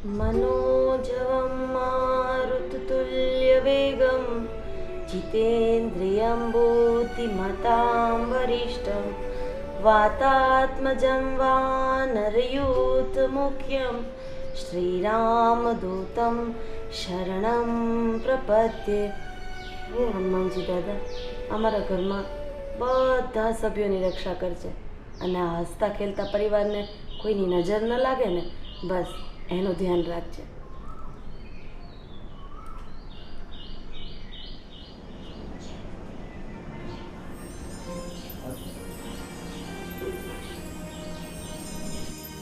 मनोजवं मारुततुल्यवेगं जितेन्द्रियं बुद्धिमतां वरिष्ठं वातात्मजं वानरयूथमुख्यं श्रीरामदूतं शरणं प्रपद्ये। હે હનુમાનજી દાદા, અમારા ઘરમાં બધા સભ્યોની રક્ષા કરજે અને આ હસતા ખેલતા પરિવારને કોઈની નજર ન લાગે ને, બસ એનું ધ્યાન રાખજે.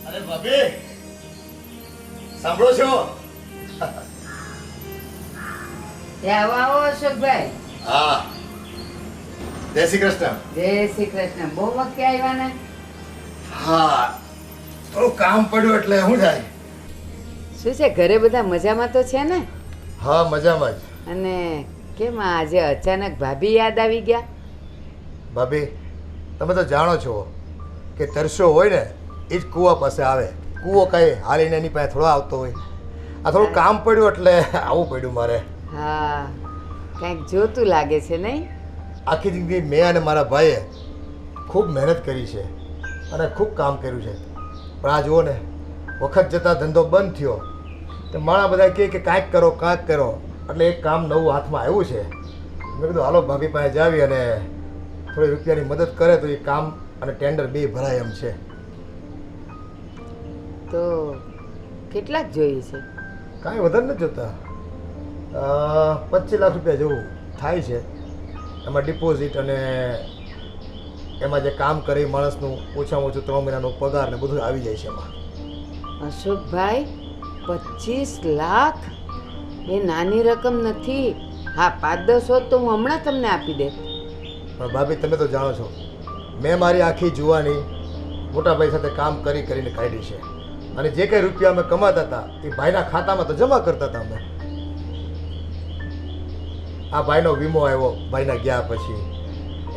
અરે ભાભી, સાંભળો છો? આવો આવો અશોકભાઈ. હા, જય શ્રી કૃષ્ણ. જય શ્રી કૃષ્ણ. બહુ વખતે આવ્યા ને? હા, થોડું કામ પડ્યું એટલે શું થાય? શું છે, ઘરે બધા મજામાં તો છે ને? હા, મજામાં જ. અને કેમ આજે અચાનક ભાભી યાદ આવી ગયા? ભાભી, તમે તો જાણો છો કે તરસ્યો હોય ને એ જ કૂવા પાસે આવે. કૂવો કઈ હાલીને એની પાસે થોડો આવતો હોય. આ થોડું કામ પડ્યું એટલે આવવું પડ્યું મારે. હા, કંઈક જોતું લાગે છે નહીં? આખી જિંદગી મેં અને મારા ભાઈએ ખૂબ મહેનત કરી છે અને ખૂબ કામ કર્યું છે, પણ આ જુઓ ને, વખત જતાં ધંધો બંધ થયો તો માણા બધા કહે કે કાંઈક કરો કાંઈક કરો, એટલે એક કામ નવું હાથમાં આવ્યું છે. મેં કીધું હાલો ભાભી પાસે જાવી અને થોડી રૂપિયાની મદદ કરે તો એ કામ અને ટેન્ડર બે ભરાય એમ છે. તો કેટલાક જોઈએ છે? કાંઈ વધારે નથી જોતા, 25 લાખ રૂપિયા જેવું થાય છે. એમાં ડિપોઝિટ અને એમાં જે કામ કરે માણસનું ઓછામાં ઓછું 3 મહિનાનો પગાર ને બધું આવી જાય છે એમાં. અશોકભાઈ, 25 લાખ એ નાની રકમ નથી. હા, 5-10 હોત તો હું હમણાં તમને આપી દે. પણ ભાભી, તમે તો જાણો છો મેં મારી આખી જુવાની મોટા ભાઈ સાથે કામ કરી કરીને કાઢી છે, અને જે કંઈ રૂપિયા અમે કમાતા હતા એ ભાઈના ખાતામાં તો જમા કરતા હતા અમે. આ ભાઈનો વીમો આવ્યો ભાઈના ગયા પછી,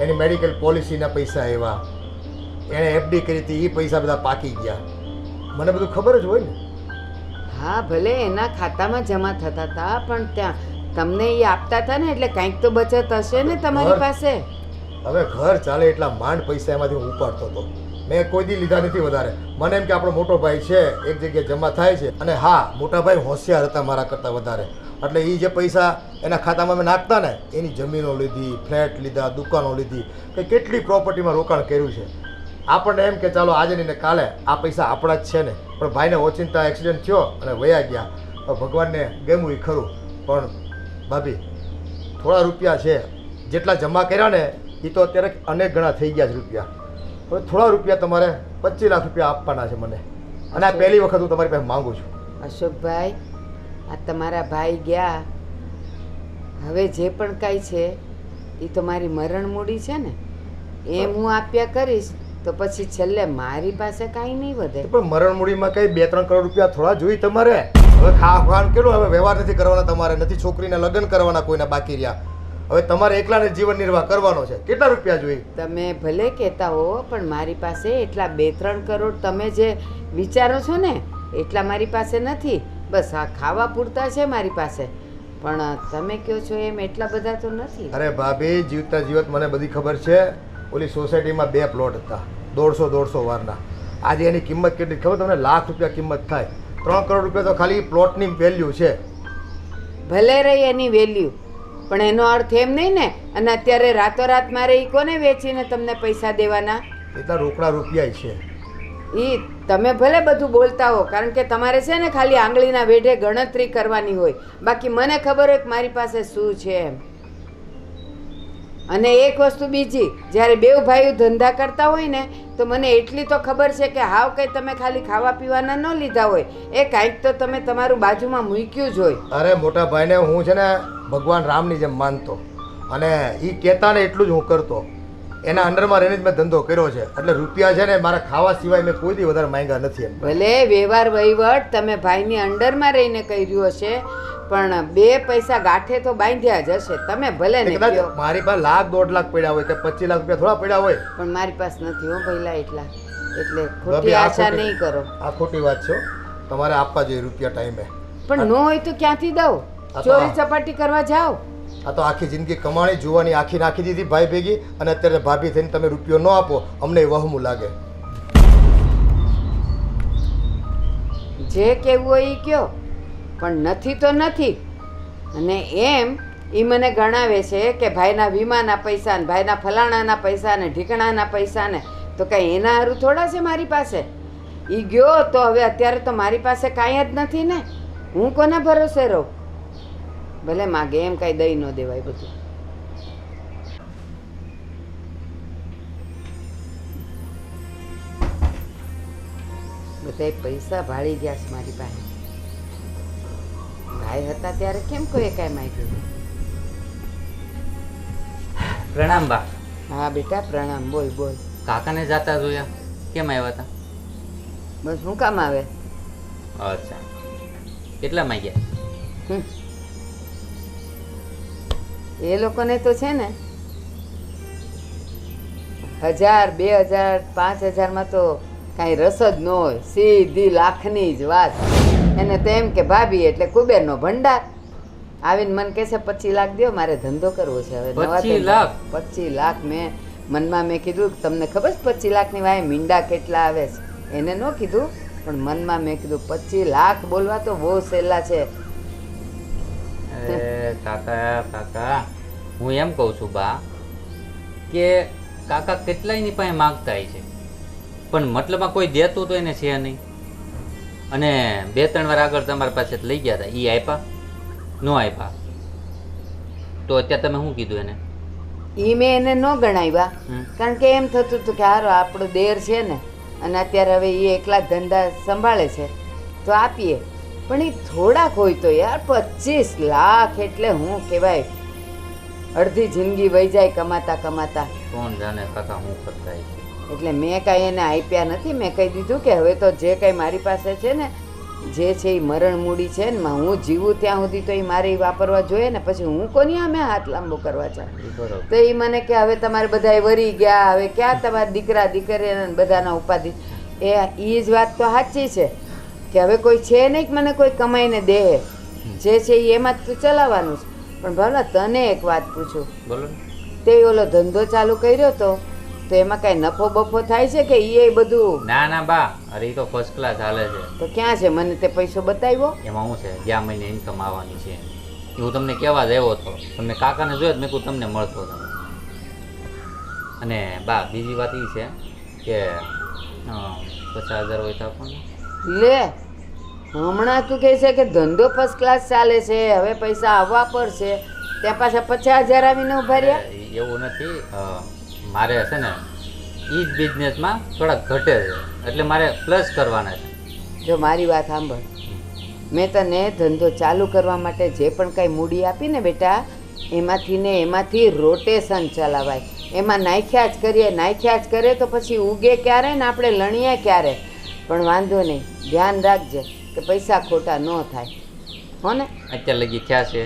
એની મેડિકલ પોલિસીના પૈસા આવ્યા, એણે એફડી કરી હતી એ પૈસા બધા પાકી ગયા. મને બધું ખબર જ હોય ને. હા, ભલે એના ખાતામાં જમા થતા હતા, પણ ત્યાં તમને એ આપતા હતા ને, એટલે કંઈક તો બચત હશે ને તમારી પાસે. હવે ઘર ચાલે એટલા માંડ પૈસા એમાંથી હું ઉપાડતો હતો. મેં કોઈ દી લીધા નથી વધારે. મને એમ કે આપણો મોટો ભાઈ છે, એક જગ્યાએ જમા થાય છે. અને હા, મોટા ભાઈ હોશિયાર હતા મારા કરતાં વધારે, એટલે એ જે પૈસા એના ખાતામાં મેં નાખતા ને, એની જમીનો લીધી, ફ્લેટ લીધા, દુકાનો લીધી, કે કેટલી પ્રોપર્ટીમાં રોકાણ કર્યું છે. આપણને એમ કે ચાલો આજે નહીં ને કાલે આ પૈસા આપણા જ છે ને, પણ ભાઈને ઓચિંતા એક્સિડન્ટ થયો અને વયા ગયા. ભગવાનને ગમ્યું એ ખરું, પણ ભાભી થોડા રૂપિયા છે, જેટલા જમા કર્યા ને એ તો અત્યારે અનેક ગણા થઈ ગયા છે રૂપિયા. હવે થોડા રૂપિયા તમારે 25 લાખ રૂપિયા આપવાના છે મને, અને આ પહેલી વખત હું તમારી પાસે માગું છું. અશોકભાઈ, આ તમારા ભાઈ ગયા, હવે જે પણ કાંઈ છે એ તો મારી મરણ મૂડી છે ને, એમ હું આપ્યા કરીશ તો પછી છેલ્લે મારી પાસે કાંઈ નહીં વધે. પણ મરણ મૂડીમાં કઈ 2-3 કરોડ રૂપિયા થોડા જોઈ તમારે? હવે ખાન કેટલું, હવે વ્યવહાર નથી કરવાના તમારે, નથી છોકરીને લગ્ન કરવાના કોઈના બાકી રહ્યા. હવે તમારે એકલાને જીવન નિર્વાહ કરવાનો છે. કેટલા રૂપિયા જોઈ? તમે ભલે કહેતા હો, પણ મારી પાસે એટલા 2-3 કરોડ તમે જે વિચારો છો ને એટલા મારી પાસે નથી. બસ આ ખાવા પૂરતા છે મારી પાસે, પણ તમે કહો છો એમ એટલા બધા તો નથી. અરે ભાભી, જીવતા જીવત મને બધી ખબર છે. ઓલી સોસાયટીમાં 2 પ્લોટ હતા 150 વારના. આજે એની કિંમત કેટલી ખબર તમને? લાખ રૂપિયા કિંમત થાય. 3 કરોડ રૂપિયા તો ખાલી પ્લોટની વેલ્યુ છે. ભલે રહી એની વેલ્યુ, પણ એનો અર્થ એમ નહીં ને. અને અત્યારે રાતોરાત મારે એ કોને વેચીને તમને પૈસા દેવાના? એટલા રોકડા રૂપિયા છે. એ તમે ભલે બધું બોલતા હો, કારણ કે તમારે છે ને ખાલી આંગળીના વેઢે ગણતરી કરવાની હોય, બાકી મને ખબર હોય કે મારી પાસે શું છે એમ. અને એક વસ્તુ બીજી, જ્યારે બેઉ ભાઈઓ ધંધા કરતા હોય ને તો મને એટલી તો ખબર છે કે હાવ કંઈ તમે ખાલી ખાવા પીવાના ન લીધા હોય, એ કાંઈક તો તમે તમારું બાજુમાં મૂક્યું જ હોય. અરે મોટા ભાઈને હું છે ને ભગવાન રામની જેમ માનતો, અને એ કહેતા ને એટલું જ હું કરતો. એના અંડરમાં રહીને જ મેં ધંધો કર્યો છે, એટલે રૂપિયા છે ને મારા ખાવા સિવાય મેં કોઈ દી વધારે માંગ્યા નથી. ભલે વ્યવહાર વહીવટ તમે ભાઈની અંડરમાં રહીને કર્યો છે, પણ 2 પૈસા ગાંઠે તો બાંધ્યા જ હશે. તમે ભલે ને કહો મારી પાસે લાખ 1.5 લાખ પડ્યા હોય કે 25 લાખ રૂપિયા થોડા પડ્યા હોય, પણ મારી પાસે નથી હો ભઈલા એટલા, એટલે ખોટી આશા નહીં કરો. આ ખોટી વાત છે. તમારે આપવા જોઈએ રૂપિયા ટાઈમે. પણ ન હોય તો ક્યાંથી દઉં? આ તો ચોરી ચપાટી કરવા જાઓ? આ તો આખી જિંદગી કમાણી જોવાની આખી નાખી દીધી ભાઈ ભેગી, અને અત્યારે ભાભી થઈને તમે રૂપિયો ન આપો અમને વહમું લાગે. જે કહેવું હોય એ કયો, પણ નથી તો નથી. અને એમ એ મને ગણાવે છે કે ભાઈના વીમાના પૈસા ને ભાઈના ફલાણાના પૈસા ને ઢીકણાના પૈસા ને, તો કાંઈ એના હારું થોડા છે મારી પાસે? એ ગયો તો હવે અત્યારે તો મારી પાસે કાંઈ જ નથી ને. હું કોના ભરોસે રહું? ભલે માગે એમ કાંઈ દઈ ન દેવાય બધું. બધાય પૈસા ભાળી ગયા છે મારી પાસે. ભાઈ હતા ત્યારે કેમ કોઈ કાંઈ માંગ્યું? પ્રણામ બા. હા બેટા પ્રણામ. બોલ બોલ. કાકાને જાતા જોયા, કેમ આવ્યા હતા? બસ શું કામ આવે? અચ્છા, કેટલા માંગ્યા? હમ. એ લોકોને તો છે ને 1000, 2000, 5000 તો કાંઈ રસ જ ન હોય. સીધી લાખની જ વાત. એને તો એમ કે ભાભી એટલે કુબેરનો ભંડાર. આવીને મને કહેશે 25 લાખ દ્યો, મારે ધંધો કરવો છે હવે. 25 લાખ? 25 લાખ. મનમાં કીધું તમને ખબર છે 25 લાખની વાય મીંડા કેટલા આવે છે? એને ન કીધું, પણ મનમાં મેં કીધું 25 લાખ બોલવા તો બહુ સહેલા છે. અરે કાકા, હું એમ કહું છું બા કે કાકા કેટલાયની પાસે માગતા છે, પણ મતલબમાં કોઈ દેતું તો એને છે નહીં. અને 2-3 વાર આગળ તમારી પાસે લઈ ગયા હતા, એ આપ્યા ન આપ્યા? તો અત્યારે તમે શું કીધું એને? એ મેં એને ન ગણાવ્યા, કારણ કે એમ થતું હતું કે હારો આપણો દેર છે ને, અને અત્યારે હવે એ એકલા ધંધા સંભાળે છે તો આપીએ. પણ એ થોડાક હોય તો યાર 25 લાખ એટલે હું કહેવાય અડધી જિંદગી વહી જાય કમાતા કમાતા. કોણ જાણે કાકા હું કરતા છે. એટલે મેં કાંઈ એને આપ્યા નથી. મેં કહી દીધું કે હવે તો જે કાંઈ મારી પાસે છે ને, જે છે એ મરણ મૂડી છે ને, હું જીવું ત્યાં સુધી તો એ મારે વાપરવા જોઈએ ને. પછી હું કોની આમે હાથ લાંબો કરવા ચાહું? બરોબર. તો એ મને કે હવે તમારે બધા વરી ગયા, હવે ક્યાં તમારા દીકરા દીકરી બધાના ઉપાધિ. એ જ વાત તો સાચી છે કે હવે કોઈ છે નહીં કે મને કોઈ કમાઈને દે. જે છે એ એમાં જ ચલાવવાનું છે. પણ ભાવના તને એક વાત પૂછું, બોલો. તે ઓલો ધંધો ચાલુ કર્યો તો એમાં કાંઈ નફો બફો થાય છે કે એ બધું? ના બા, અરે એ તો ફર્સ્ટ ક્લાસ હાલે છે. તો ક્યાં છે? મને તે પૈસો બતાવ્યો? એમાં શું છે, ગયા મહિને ઇન્કમ આવવાની છે. એ હું તમને કહેવા જ આવ્યો હતો, પણ મેં કાકાને જોયો મેં કહું તમને મળતો હતો. અને બા બીજી વાત એ છે કે 50,000 હોય તો આપો ને. લે, હમણાં તું કહે છે કે ધંધો ફર્સ્ટ ક્લાસ ચાલે છે, હવે પૈસા આવવા પડશે, ત્યાં પાછા 50,000 આવીને ઉભા રહ્યા? એવું નથી, મારે છે ને એ જ બિઝનેસમાં થોડાક ઘટે છે, એટલે મારે પ્લસ કરવાના છે. જો મારી વાત સાંભળ, મેં તને ધંધો ચાલુ કરવા માટે જે પણ કાંઈ મૂડી આપી ને બેટા, એમાંથી રોટેશન ચલાવાય. એમાં નાખ્યા જ કરે તો પછી ઉગે ક્યારે ને આપણે લણીએ ક્યારે. પણ વાંધો નહીં, ધ્યાન રાખજે કે પૈસા ખોટા ન થાય, હો ને? અત્યાર લગી થયા છે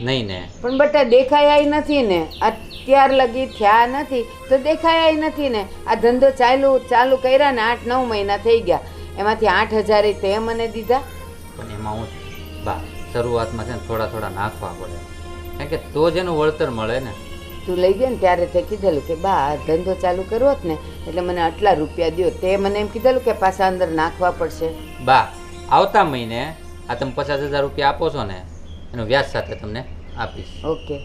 નહીં ને? પણ બેટા દેખાયા નથી ને, અત્યાર લગી થયા નથી તો દેખાયા નથી ને. આ ધંધો ચાલુ કર્યા ને 8-9 મહિના થઈ ગયા, એમાંથી 8,000 તે મને દીધા. પણ એમાં હું બા શરૂઆતમાં છે ને થોડા નાખવા પડે, કારણ કે તો જ એનું વળતર મળે ને. તું લઈ ગયો ને ત્યારે તે કીધેલું કે બા આ ધંધો ચાલુ કરવો જ ને એટલે મને આટલા રૂપિયા દ્યો. તે મને એમ કીધેલું કે પાછા અંદર નાખવા પડશે. બા આવતા મહિને આ તમે 50,000 રૂપિયા આપો છો ને, એનું વ્યાજ સાથે તમને આપીશ. ઓકે,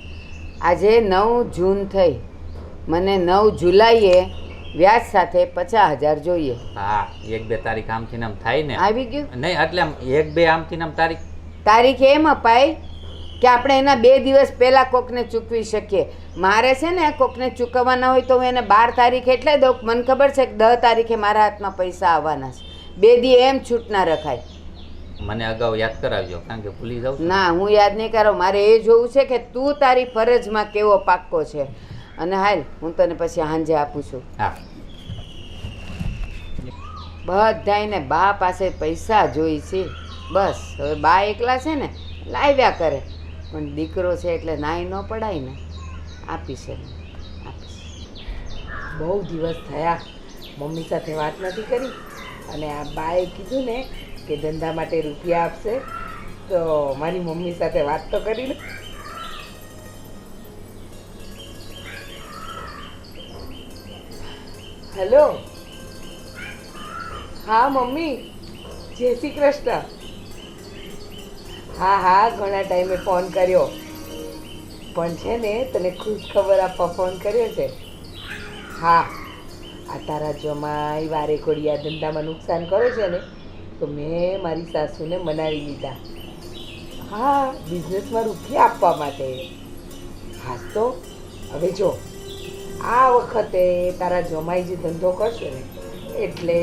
આજે 9 જૂન થઈ, મને 9 જુલાઈએ વ્યાજ સાથે 50,000 જોઈએ. હા, 1-2 તારીખ આમથી ને આમ થાય ને. આવી ગયું? નહીં, એટલે આમ 1-2 આમથી ને આમ તારીખ એમ અપાય કે આપણે એના 2 દિવસ પહેલાં કોકને ચૂકવી શકીએ. મારે છે ને કોકને ચૂકવવાના હોય તો હું એને 12 તારીખે એટલે દઉં. મને ખબર છે કે 10 તારીખે મારા હાથમાં પૈસા આવવાના છે. 2 દી એમ છૂટ ના રખાય. મને અગાઉ યાદ કરાવજો, કારણ કે ભૂલી જાઉં છું. ના, હું યાદ નહીં કરાવું. મારે એ જોવું છે કે તું તારી ફરજમાં કેવો પાક્કો છે. અને હાલ હું તને પછી સાંજે આપું છું. હા, બધાયને બા પાસે પૈસા જોઈ છે. બસ હવે બા એકલા છે ને લાવ્યા કરે, પણ દીકરો છે એટલે નાઈ ન પડાય ને. આપીશ બહુ દિવસ થયા મમ્મી સાથે વાત નથી કરી, અને આ બાએ કીધું ને કે ધંધા માટે રૂપિયા આપશે તો મારી મમ્મી સાથે વાત તો કરી લે. હેલો, હા મમ્મી, જય શ્રી કૃષ્ણ. હા હા, ઘણા ટાઈમે ફોન કર્યો, પણ છે ને તને ખુશ ખબર આપવા ફોન કર્યો છે. હા, આ તારા જમાઈ વારે ઘડી આ ધંધામાં નુકસાન કરે છે ને, તો મેં મારી સાસુને મનાવી લીધા. હા, બિઝનેસમાં રૂપિયા આપવા માટે. હાસ તો હવે જો, આ વખતે તારા જમાઈ જે ધંધો કરશે ને, એટલે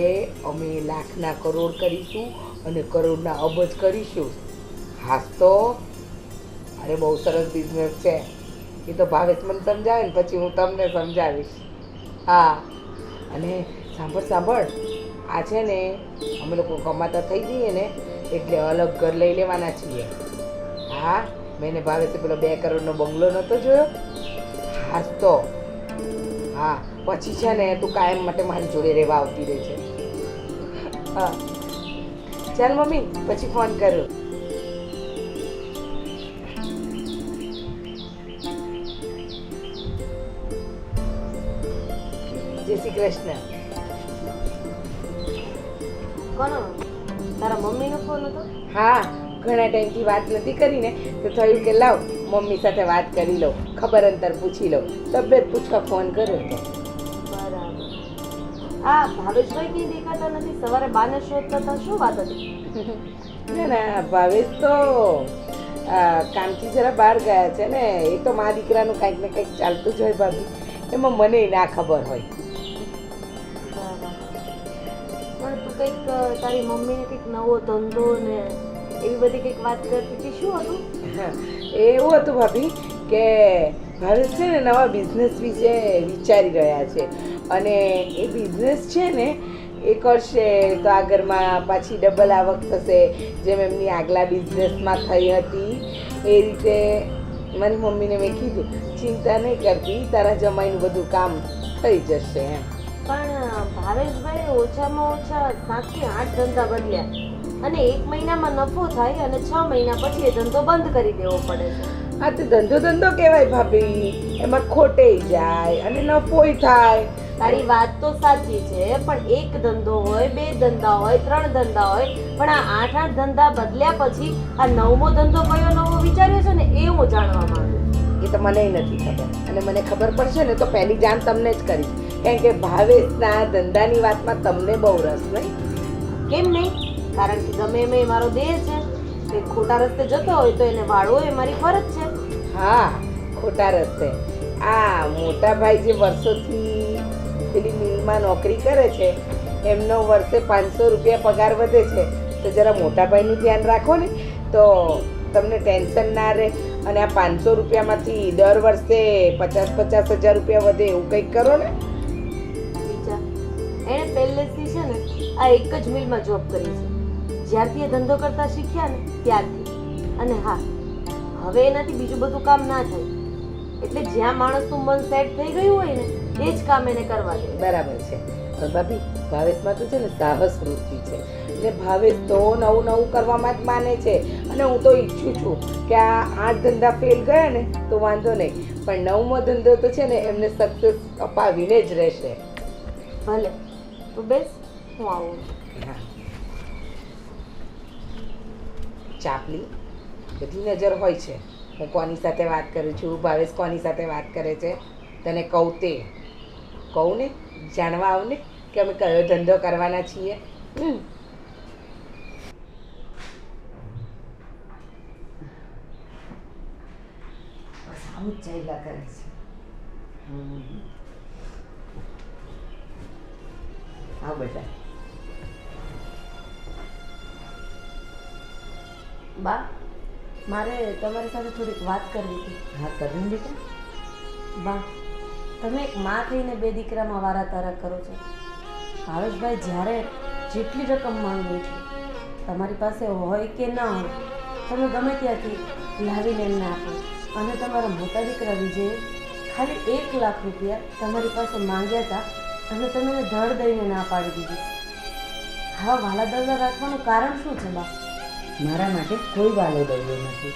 અમે લાખના કરોડ કરીશું અને કરોડના અબજ કરીશું. હાસ તો અરે બહુ સરસ બિઝનેસ છે. એ તો ભાવેશ મને સમજાવે ને પછી હું તમને સમજાવીશ. હા, અને સાંભળ, આ છે ને અમે લોકો કમાતા થઈ જઈએ ને એટલે અલગ ઘર લઈ લેવાના છીએ. હા, મેં ભાવેશે પેલો 2 કરોડનો બંગલો નહોતો જોયો? હાસ તો હા, પછી છે ને તું કાયમ માટે મારી જોડે રહેવા આવતી રહે છે. હા ચાલ મમ્મી, પછી ફોન કરું. જય શ્રી કૃષ્ણ. કોનો? તારા મમ્મીનો ફોન હતો? હા, ઘણા ટાઈમથી વાત નથી કરી ને તો થયું કે લાવ મમ્મી સાથે વાત કરી લઉં, ખબર અંતર પૂછી લઉં, તબિયત પૂછવા ફોન કર્યો હતો. બરાબર. આ ભાવેશભાઈ ક્યાંય દેખાતા નથી? સવારે બાને શોધતા હતા, શું વાત હતી? ના ભાવેશ તો કામથી જરા બહાર ગયા છે ને. એ તો મા દીકરાનું કંઈક ને કંઈક ચાલતું જ હોય ભાભી, એમાં મને ના ખબર હોય. પણ તું કંઈક તારી મમ્મીને કંઈક નવો ધંધો ને એવી બધી કંઈક વાત કરતી હતી, શું હતું? એવું હતું ભાભી કે ભાવેશ છે ને નવા બિઝનેસ વિશે વિચારી રહ્યા છે, અને એ બિઝનેસ છે ને એ કરશે તો આ ઘરમાં પાછી ડબલ આવક થશે, જેમ એમની આગલા બિઝનેસમાં થઈ હતી એ રીતે. મારી મમ્મીને મેં કીધું ચિંતા નહીં કરતી, તારા જમાઈનું બધું કામ થઈ જશે એમ. પણ ભાવેશભાઈ ઓછામાં ઓછા 7 થી 8 ધંધા બદલ્યા, અને 1 મહિનામાં નફો થાય અને 6 મહિના પછી એ ધંધો બંધ કરી દેવો પડે છે. આ તો ધંધો કહેવાય ભાભી, એમાં ખોટેય જાય અને નફોય થાય. તારી વાત તો સાચી છે, પણ એક ધંધો હોય, 2 ધંધા હોય, 3 ધંધા હોય, પણ આ 8 ધંધા બદલ્યા પછી આ 9મો ધંધો કયો નવો વિચાર્યો છે ને એ હું જાણવા માંગુ. એ તો મને નથી ખબર, અને મને ખબર પડશે ને તો પહેલી જાણ તમને જ કરીશ, કારણ કે ભાવેશના ધંધાની વાતમાં તમને બહુ રસ નહીં. કેમ નહીં? કારણ કે ગમે એમ એ મારો દેહ છે, તે ખોટા રસ્તે જતો હોય તો એને વાળવો એ મારી ફરજ છે. હા, ખોટા રસ્તે. આ મોટા ભાઈ જે વર્ષોથી પેલી મિલમાં નોકરી કરે છે, એમનો વર્ષે 500 રૂપિયા પગાર વધે છે, તો જરા મોટા ભાઈનું ધ્યાન રાખો ને તો તમને ટેન્શન ના રહે. અને આ 500 રૂપિયામાંથી દર વર્ષે 50,000 રૂપિયા વધે એવું કંઈક કરો ને. વિચાર, એણે પહેલેથી છે ને આ એક જ મિલમાં જોબ કરી છે, જ્યારથી એ ધંધો કરતા શીખ્યા ને ત્યારથી. અને હા, હવે એનાથી બીજું બધું કામ ના થાય, એટલે જ્યાં માણસનું મન સેટ થઈ ગયું હોય ને એ જ કામ એને કરવા દે. બરાબર છે. પણ ભાભી, ભાવેશમાં તો છે ને સાહસ વૃત્તિ છે, એટલે ભાવેશ તો નવું કરવામાં જ માને છે. અને હું તો ઈચ્છું છું કે આ 8 ધંધા ફેલ ગયા ને તો વાંધો નહીં, પણ 9મો ધંધો તો છે ને એમને સક્સેસ અપાવીને જ રહેશે. ભલે, તું બેસ, હું આવું. હા, ચાપલી બધી નજર હોય છે. હું કોની સાથે વાત કરું છું, ભાવેશ કોની સાથે વાત કરે છે, તને કહું ને, જાણવા આવ ને કે અમે કયો ધંધો કરવાના છીએ. આવું જ ચાલ્યા કરે છે. હા બેટા. બા, મારે તમારી સાથે થોડીક વાત કરવી હતી. હા, કરી બેટા. બા, તમે એક માં થઈને 2 દીકરામાં વારા તારા કરો છો. ભાવેશભાઈ જ્યારે જેટલી રકમ માંગવી છે તમારી પાસે હોય કે ના હોય, તમે ગમે ત્યાંથી લાવીને એમને આપો. અને તમારા મોટા દીકરા વિજયે ખાલી 1 લાખ રૂપિયા તમારી પાસે માંગ્યા હતા અને તમે એને ધડ દઈને ના પાડી દીધી. આવા વાલા દવલા રાખવાનું કારણ શું છે બા? મારા માટે કોઈ વાલો દવલો નથી.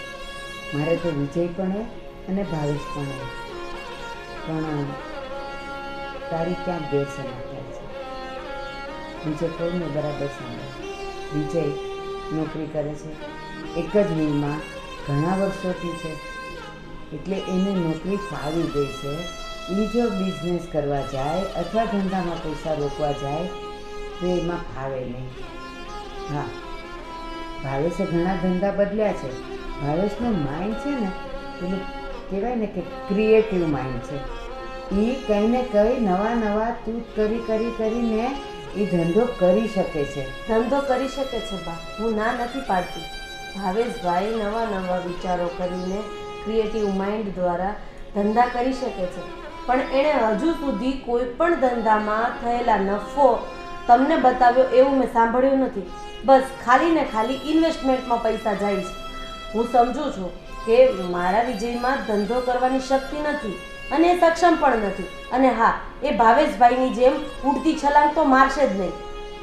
મારે તો વિજય પણ અને ભાવેશ પણ પણ તારી ક્યાંક ગેરસમજ થાય છે. વિજય કોઈને બરાબર સાંભળે. વિજય નોકરી કરે છે, એક જ મિલમાં ઘણા વર્ષોથી છે, એટલે એને નોકરી ફાવી ગઈ છે. એ જો બિઝનેસ કરવા જાય અથવા ધંધામાં પૈસા રોકવા જાય તો એમાં ફાવે નહીં. હા, ભાવેશે ઘણા ધંધા બદલ્યા છે. ભાવેશનું માઇન્ડ છે ને પેલું કહેવાય ને કે ક્રિએટિવ માઇન્ડ છે. એ કંઈ ને કંઈ નવા તું કરીને એ ધંધો કરી શકે છે. ધંધો કરી શકે છે બા, હું ના નથી પાડતી. ભાવેશભાઈ નવા વિચારો કરીને ક્રિએટિવ માઇન્ડ દ્વારા ધંધા કરી શકે છે, પણ એણે હજુ સુધી કોઈ પણ ધંધામાં થયેલા નફો તમને બતાવ્યો એવું મેં સાંભળ્યું નથી. બસ ખાલી ને ખાલી ઇન્વેસ્ટમેન્ટમાં પૈસા જાય છે. હું સમજુ છું કે મારા વિજયમાં ધંધો કરવાની શક્તિ નથી અને એ સક્ષમ પણ નથી. અને હા, એ ભાવેશભાઈની જેમ ઉડતી છલાંગ તો મારશે જ નહીં.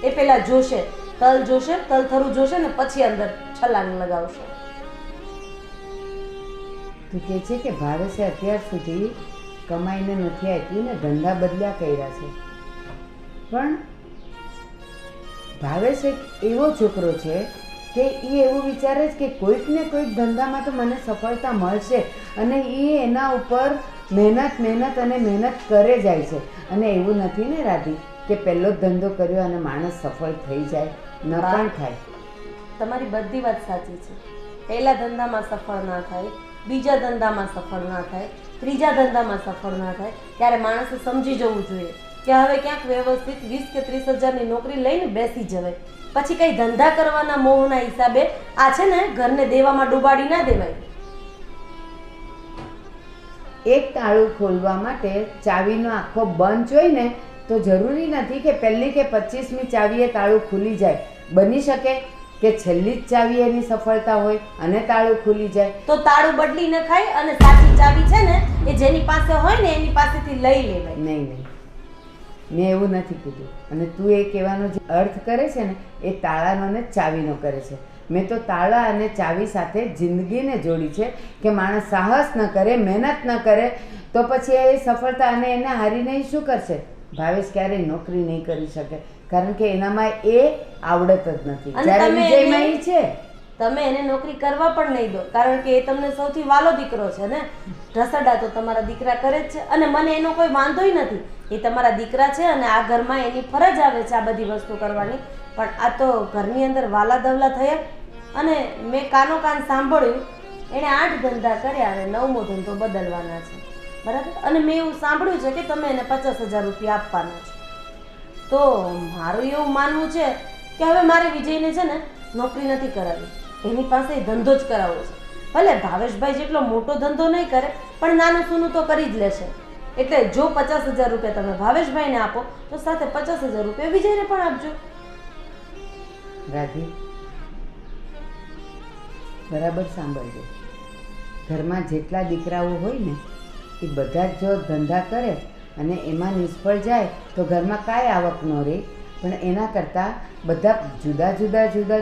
એ પહેલાં જોશે, તલથરું જોશે ને પછી અંદર છલાંગ લગાવશે. તું કહે છે કે ભાવેશે અત્યાર સુધી કમાઈને નથી આપી ને ધંધા બદલ્યા કર્યા છે, પણ ભાવેશ એક એવો છોકરો છે કે એ એવું વિચારે છે કે કોઈક ને કોઈક ધંધામાં તો મને સફળતા મળશે અને એ એના ઉપર મહેનત કરે જાય છે. અને એવું નથી ને રાધી કે પહેલો જ ધંધો કર્યો અને માણસ સફળ થઈ જાય, ન પણ થાય. તમારી બધી વાત સાચી છે. પહેલા ધંધામાં સફળ ના થાય, બીજા ધંધામાં સફળ ના થાય, ત્રીજા ધંધામાં સફળ ના થાય, ત્યારે માણસે સમજી જવું જોઈએ કે હવે ક્યાંક વ્યવસ્થિત 20 કે 30 હજારની નોકરી લઈને બેસી જવાય. પછી કંઈ ધંધા કરવાના મોહના હિસાબે આ છે ને ઘરને દેવામાં ડૂબાડી ના દેવાય. એક તાળું ખોલવા માટે ચાવીનો આખો બંચ હોય ને તો જરૂરી નથી કે પહેલી કે 25મી ચાવીએ તાળું ખુલી જાય. બની શકે કે છેલ્લી જ ચાવી એની સફળતા હોય અને તાળું ખુલી જાય. તો તાળું બદલી ન ખાય અને સાચી ચાવી છે ને એ જેની પાસે હોય ને એની પાસેથી લઈ લેવાય. નહીં, મેં એવું નથી કીધું. અને તું એ કહેવાનો જે અર્થ કરે છે ને એ તાળાનો ને ચાવીનો કરે છે. મેં તો તાળા અને ચાવી સાથે જિંદગીને જોડી છે કે માણસ સાહસ ન કરે, મહેનત ન કરે તો પછી એ સફળતા અને એને હારીને શું કરશે? ભાવેશ ક્યારેય નોકરી નહીં કરી શકે, કારણ કે એનામાં એ આવડત જ નથી. જ્યારે વિજયમાં એ છે. તમે એને નોકરી કરવા પણ નહીં દો, કારણ કે એ તમને સૌથી વાલો દીકરો છે ને. ઢસડા તો તમારા દીકરા કરે જ છે અને મને એનો કોઈ વાંધોય નથી. એ તમારા દીકરા છે અને આ ઘરમાં એની ફરજ આવે છે આ બધી વસ્તુ કરવાની. પણ આ તો ઘરની અંદર વાલા દવલા થયા અને મેં કાનો કાન સાંભળ્યું એણે 8 ધંધા કર્યા અને 9મો ધંધો બદલવાના છે, બરાબર? અને મેં એવું સાંભળ્યું છે કે તમે એને 50,000 રૂપિયા આપવાના છો. તો મારું એવું માનવું છે કે હવે મારે વિજયને છે ને નોકરી નથી કરાવી, એની પાસે ધંધો જ કરાવવો છે. ભલે ભાવેશભાઈ જેટલો મોટો ધંધો નહીં કરે પણ નાનું સૂનું તો કરી જ લેશે. એટલે જો 50,000 રૂપિયા તમે ભાવેશભાઈને આપો તો સાથે 50,000 રૂપિયા વિજયને પણ આપજો. રાધી, બરાબર સાંભળજો. ઘરમાં જેટલા દીકરાઓ હોય ને એ બધા જ જો ધંધા કરે અને એમાં નિષ્ફળ જાય તો ઘરમાં કાંઈ આવક ન રહે. પણ એના કરતાં બધા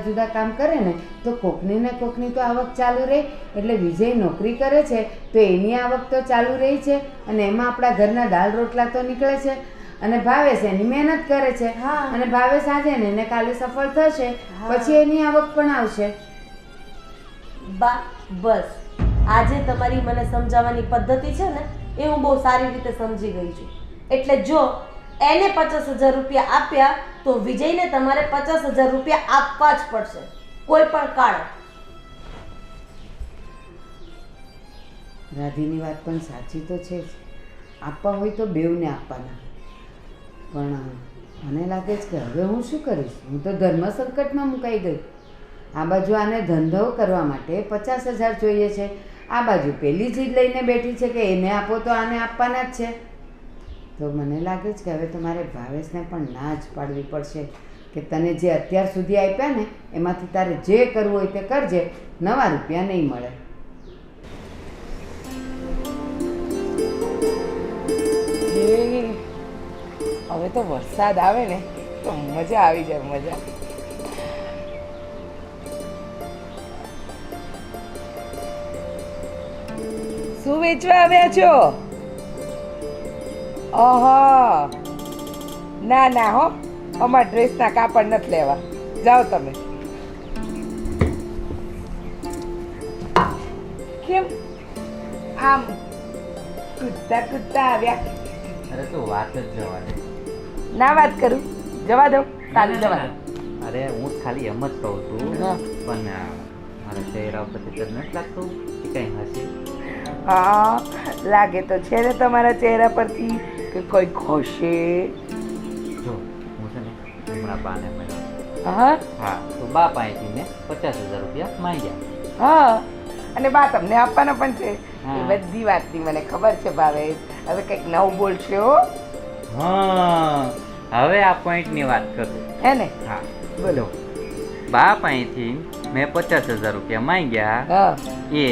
જુદા કામ કરે ને તો કોકની ને કોકની તો આવક ચાલુ રહે. એટલે વિજય નોકરી કરે છે તો એની આવક તો ચાલુ રહી છે અને એમાં આપણા ઘરના દાળ રોટલા તો નીકળે છે. અને ભાવેશ એની મહેનત કરે છે અને ભાવેશ આજે ને એને કાલે સફળ થશે, પછી એની આવક પણ આવશે. બસ આજે તમારી મને સમજાવવાની પદ્ધતિ છે ને એ હું બહુ સારી રીતે સમજી ગઈ છું. એટલે જો એને 50,000 રૂપિયા આપ્યા તો વિજયને તમારે 50,000 રૂપિયા આપવા જ પડશે, કોઈ પણ કાળે. રાધીની વાત પણ સાચી તો છે જ. આપવા હોય તો બેવને આપવાના. પણ મને લાગે છે કે હવે હું શું કરીશ? હું તો ધર્મ સંકટમાં મુકાઈ ગઈ. આ બાજુ આને ધંધો કરવા માટે 50,000 જોઈએ છે, આ બાજુ પેલી ચીજ લઈને બેઠી છે કે એને આપો તો આને આપવાના જ છે. તો મને લાગે છે કે હવે તમારે ભાવેશને પણ ના જ પાડવી પડશે કે તને જે અત્યાર સુધી આપ્યા ને એમાંથી તારે જે કરવું હોય તે કરજે, નવા રૂપિયા નહીં મળે. હવે તો વરસાદ આવે ને તો મજા આવી જાય, મજા. શું વેચવા આવ્યા છો? ઓહો, ના ના હો, અમારા ડ્રેસના કાપડ નથી લેવા. જાઓ તમે. કેમ આમ કૂદતા કૂદતા આવ્યા? અરે તું વાત જ જવા દે. ના વાત કરું, જવા દો, ચાલુ જવા દો. અરે હું ખાલી એમ જ કહું છું હા. પણ મારા ચહેરા ઉપરથી તને નથી લાગતું કે કંઈ હસી? હા, લાગે તો છે ને તમારા ચહેરા પરથી કે કોઈ ખોશે. જો હું છે ને હમણાં બાને મળ્યો. હા હા તો બા પાસેથી મેં 50,000 રૂપિયા માંગ્યા. હા, અને બા તમને આપવાના પણ છે. હા. એ બધી વાતની મને ખબર છે ભાવેશ. હવે કંઈક નવું બોલશે હો, હા હવે આ પોઈન્ટની વાત કરું. હે ને? હા બોલો. બા પાસેથી મેં 50,000 રૂપિયા માંગ્યા. હા, એ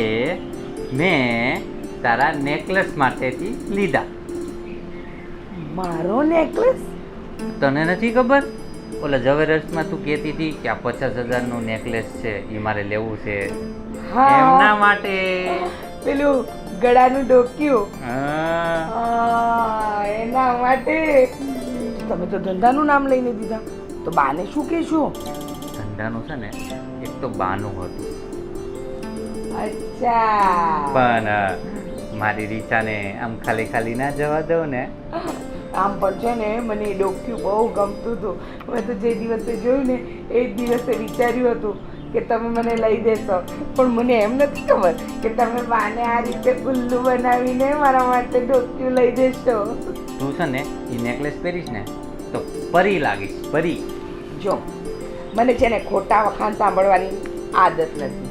મેં તારા નેકલેસ માટેથી લીધા. મારો નેકલેસ? તને નથી ખબર? ઓલા ઝવેરસમાં તું કહેતી હતી કે આ 50,000નું નેકલેસ છે એ મારે લેવું છે. એમના માટે. પેલું ગળાનું ડોક્યું. હા. એના માટે. તમે તો ધંધાનું નામ લઈને દીધા, તો બાને શું કહેશો? ધંધાનું છે ને એક તો બાનું હતું, અચ્છા, પણ મારી રીચાને આમ ખાલી ખાલી ના જવા દઉં ને. આમ પણ છે ને મને એ ડોક્યું બહુ ગમતું હતું. મેં તો જે દિવસે જોયું ને એ જ દિવસે વિચાર્યું હતું કે તમે મને લઈ દેશો, પણ મને એમ નથી ખબર કે તમે બાને આ રીતે ઉલ્લુ બનાવીને મારા માટે ડોક્યું લઈ દેશો. તું છે ને એ નેકલેસ પહેરીશ ને તો પરી લાગીશ, પરી. જો મને છે ને ખોટા વખાણ સાંભળવાની આદત નથી,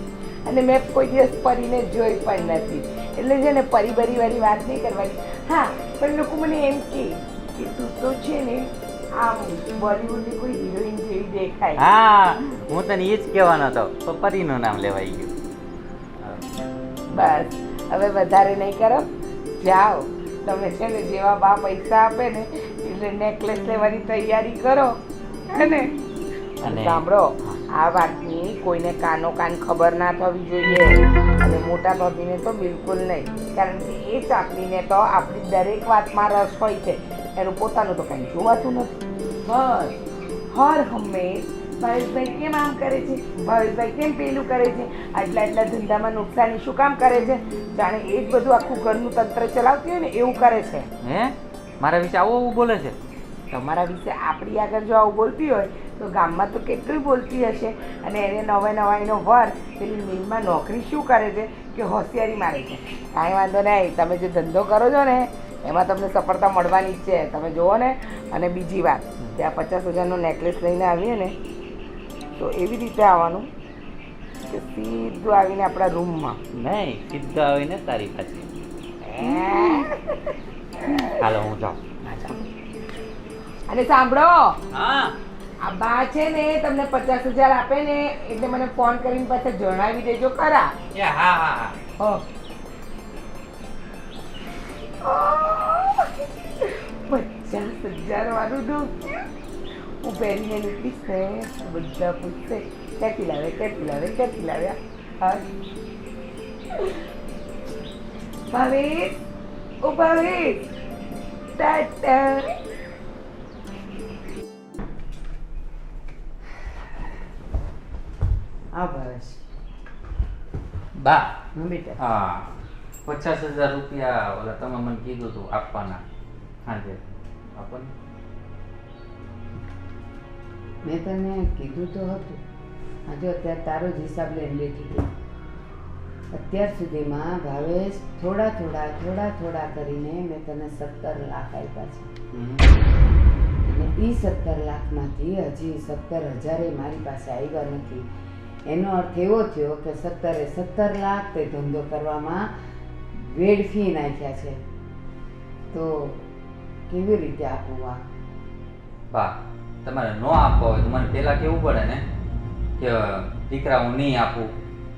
અને મેં કોઈ દિવસ પરીને જોઈ પણ નથી, એટલે છે ને પરી બરીવાળી વાત નહીં કરવાની. હા, પણ લોકો મને એમ કહે કે તું તો છે ને આમ બોલિવૂડની કોઈ હિરોઈન જેવી દેખાય. હા હું તને એ જ કહેવાનો હતો, પણ પરીનું નામ લેવાઈ ગયું. બસ હવે વધારે નહીં કરો, જાઓ. તમે છે ને જેવા બા પૈસા આપે ને એટલે નેકલેસ લેવાની તૈયારી કરો, હે ને? અને સાંભળો, આ વાતની કોઈને કાનો કાન ખબર ના થવી જોઈએ, અને મોટા ભાભીને તો બિલકુલ નહીં, કારણ કે એ ચાકલીને તો આપણી દરેક વાતમાં રસ હોય છે, એનું પોતાનું તો કંઈ જોવાતું નથી. બસ હર હંમેશ ભાવેશભાઈ કેમ આમ કરે છે, ભાવેશભાઈ કેમ પેલું કરે છે, આટલા ધંધામાં નુકસાની શું કામ કરે છે, જાણે એ જ બધું આખું ઘરનું તંત્ર ચલાવતી હોય ને એવું કરે છે. હે મારા વિશે આવું બોલે છે? તમારા વિશે આપણી આગળ જો આવું બોલતી હોય તો ગામમાં તો કેટલું બોલતી હશે. અને એને નવાઈનો વર પેલી મિલમાં નોકરી શું કરે છે કે હોશિયારી મારે છે. કાંઈ વાંધો નહીં, તમે જે ધંધો કરો છો ને એમાં તમને સફળતા મળવાની જ છે, તમે જુઓ ને. અને બીજી વાત કે આ 50,000નો નેકલેસ લઈને આવીએ ને તો એવી રીતે આવવાનું કે સીધું આવીને આપણા રૂમમાં. નહીં, સીધો આવીને તારી પાસે. હાલો હું જાઉં. અને સાંભળો, હા આ બા છે ને તમને 50,000 આપે ને એટલે મને ફોન કરીને પાછા જણાવી દેજો ખરા. હા હા હા. 50,000 વાળું ડોક્યું હું પહેરીને નીકળીશ ને તો બધા પૂછશે ક્યાંથી લાવ્યા. હા ભાવેશ, ઓ ભાવેશ, ટાટા. આ ભાવેશ. બા હા બેટા. હા 50,000 રૂપિયા ઓલા તમે મને કીધું હતું આપવાના, હાજે આપો ને. મેં તને કીધું તો હતું, આજે અત્યારે તારો જ હિસાબ લઈને બેઠી હતી. અત્યાર સુધીમાં ભાવેશ થોડા થોડા કરીને મેં તને 17 લાખ આપ્યા છે, અને એ 17 લાખમાંથી હજી 17,000 મારી પાસે આવ્યા નથી. એનો અર્થ એવો થયો કે 17 લાખ તે ધંધો કરવામાં વેડફી નાખ્યા છે. તો કેવી રીતે આપવું આ? બા તમારે ન આપવો હોય તો મને પહેલા કેવું પડે ને કે દીકરા હું નહીં આપું,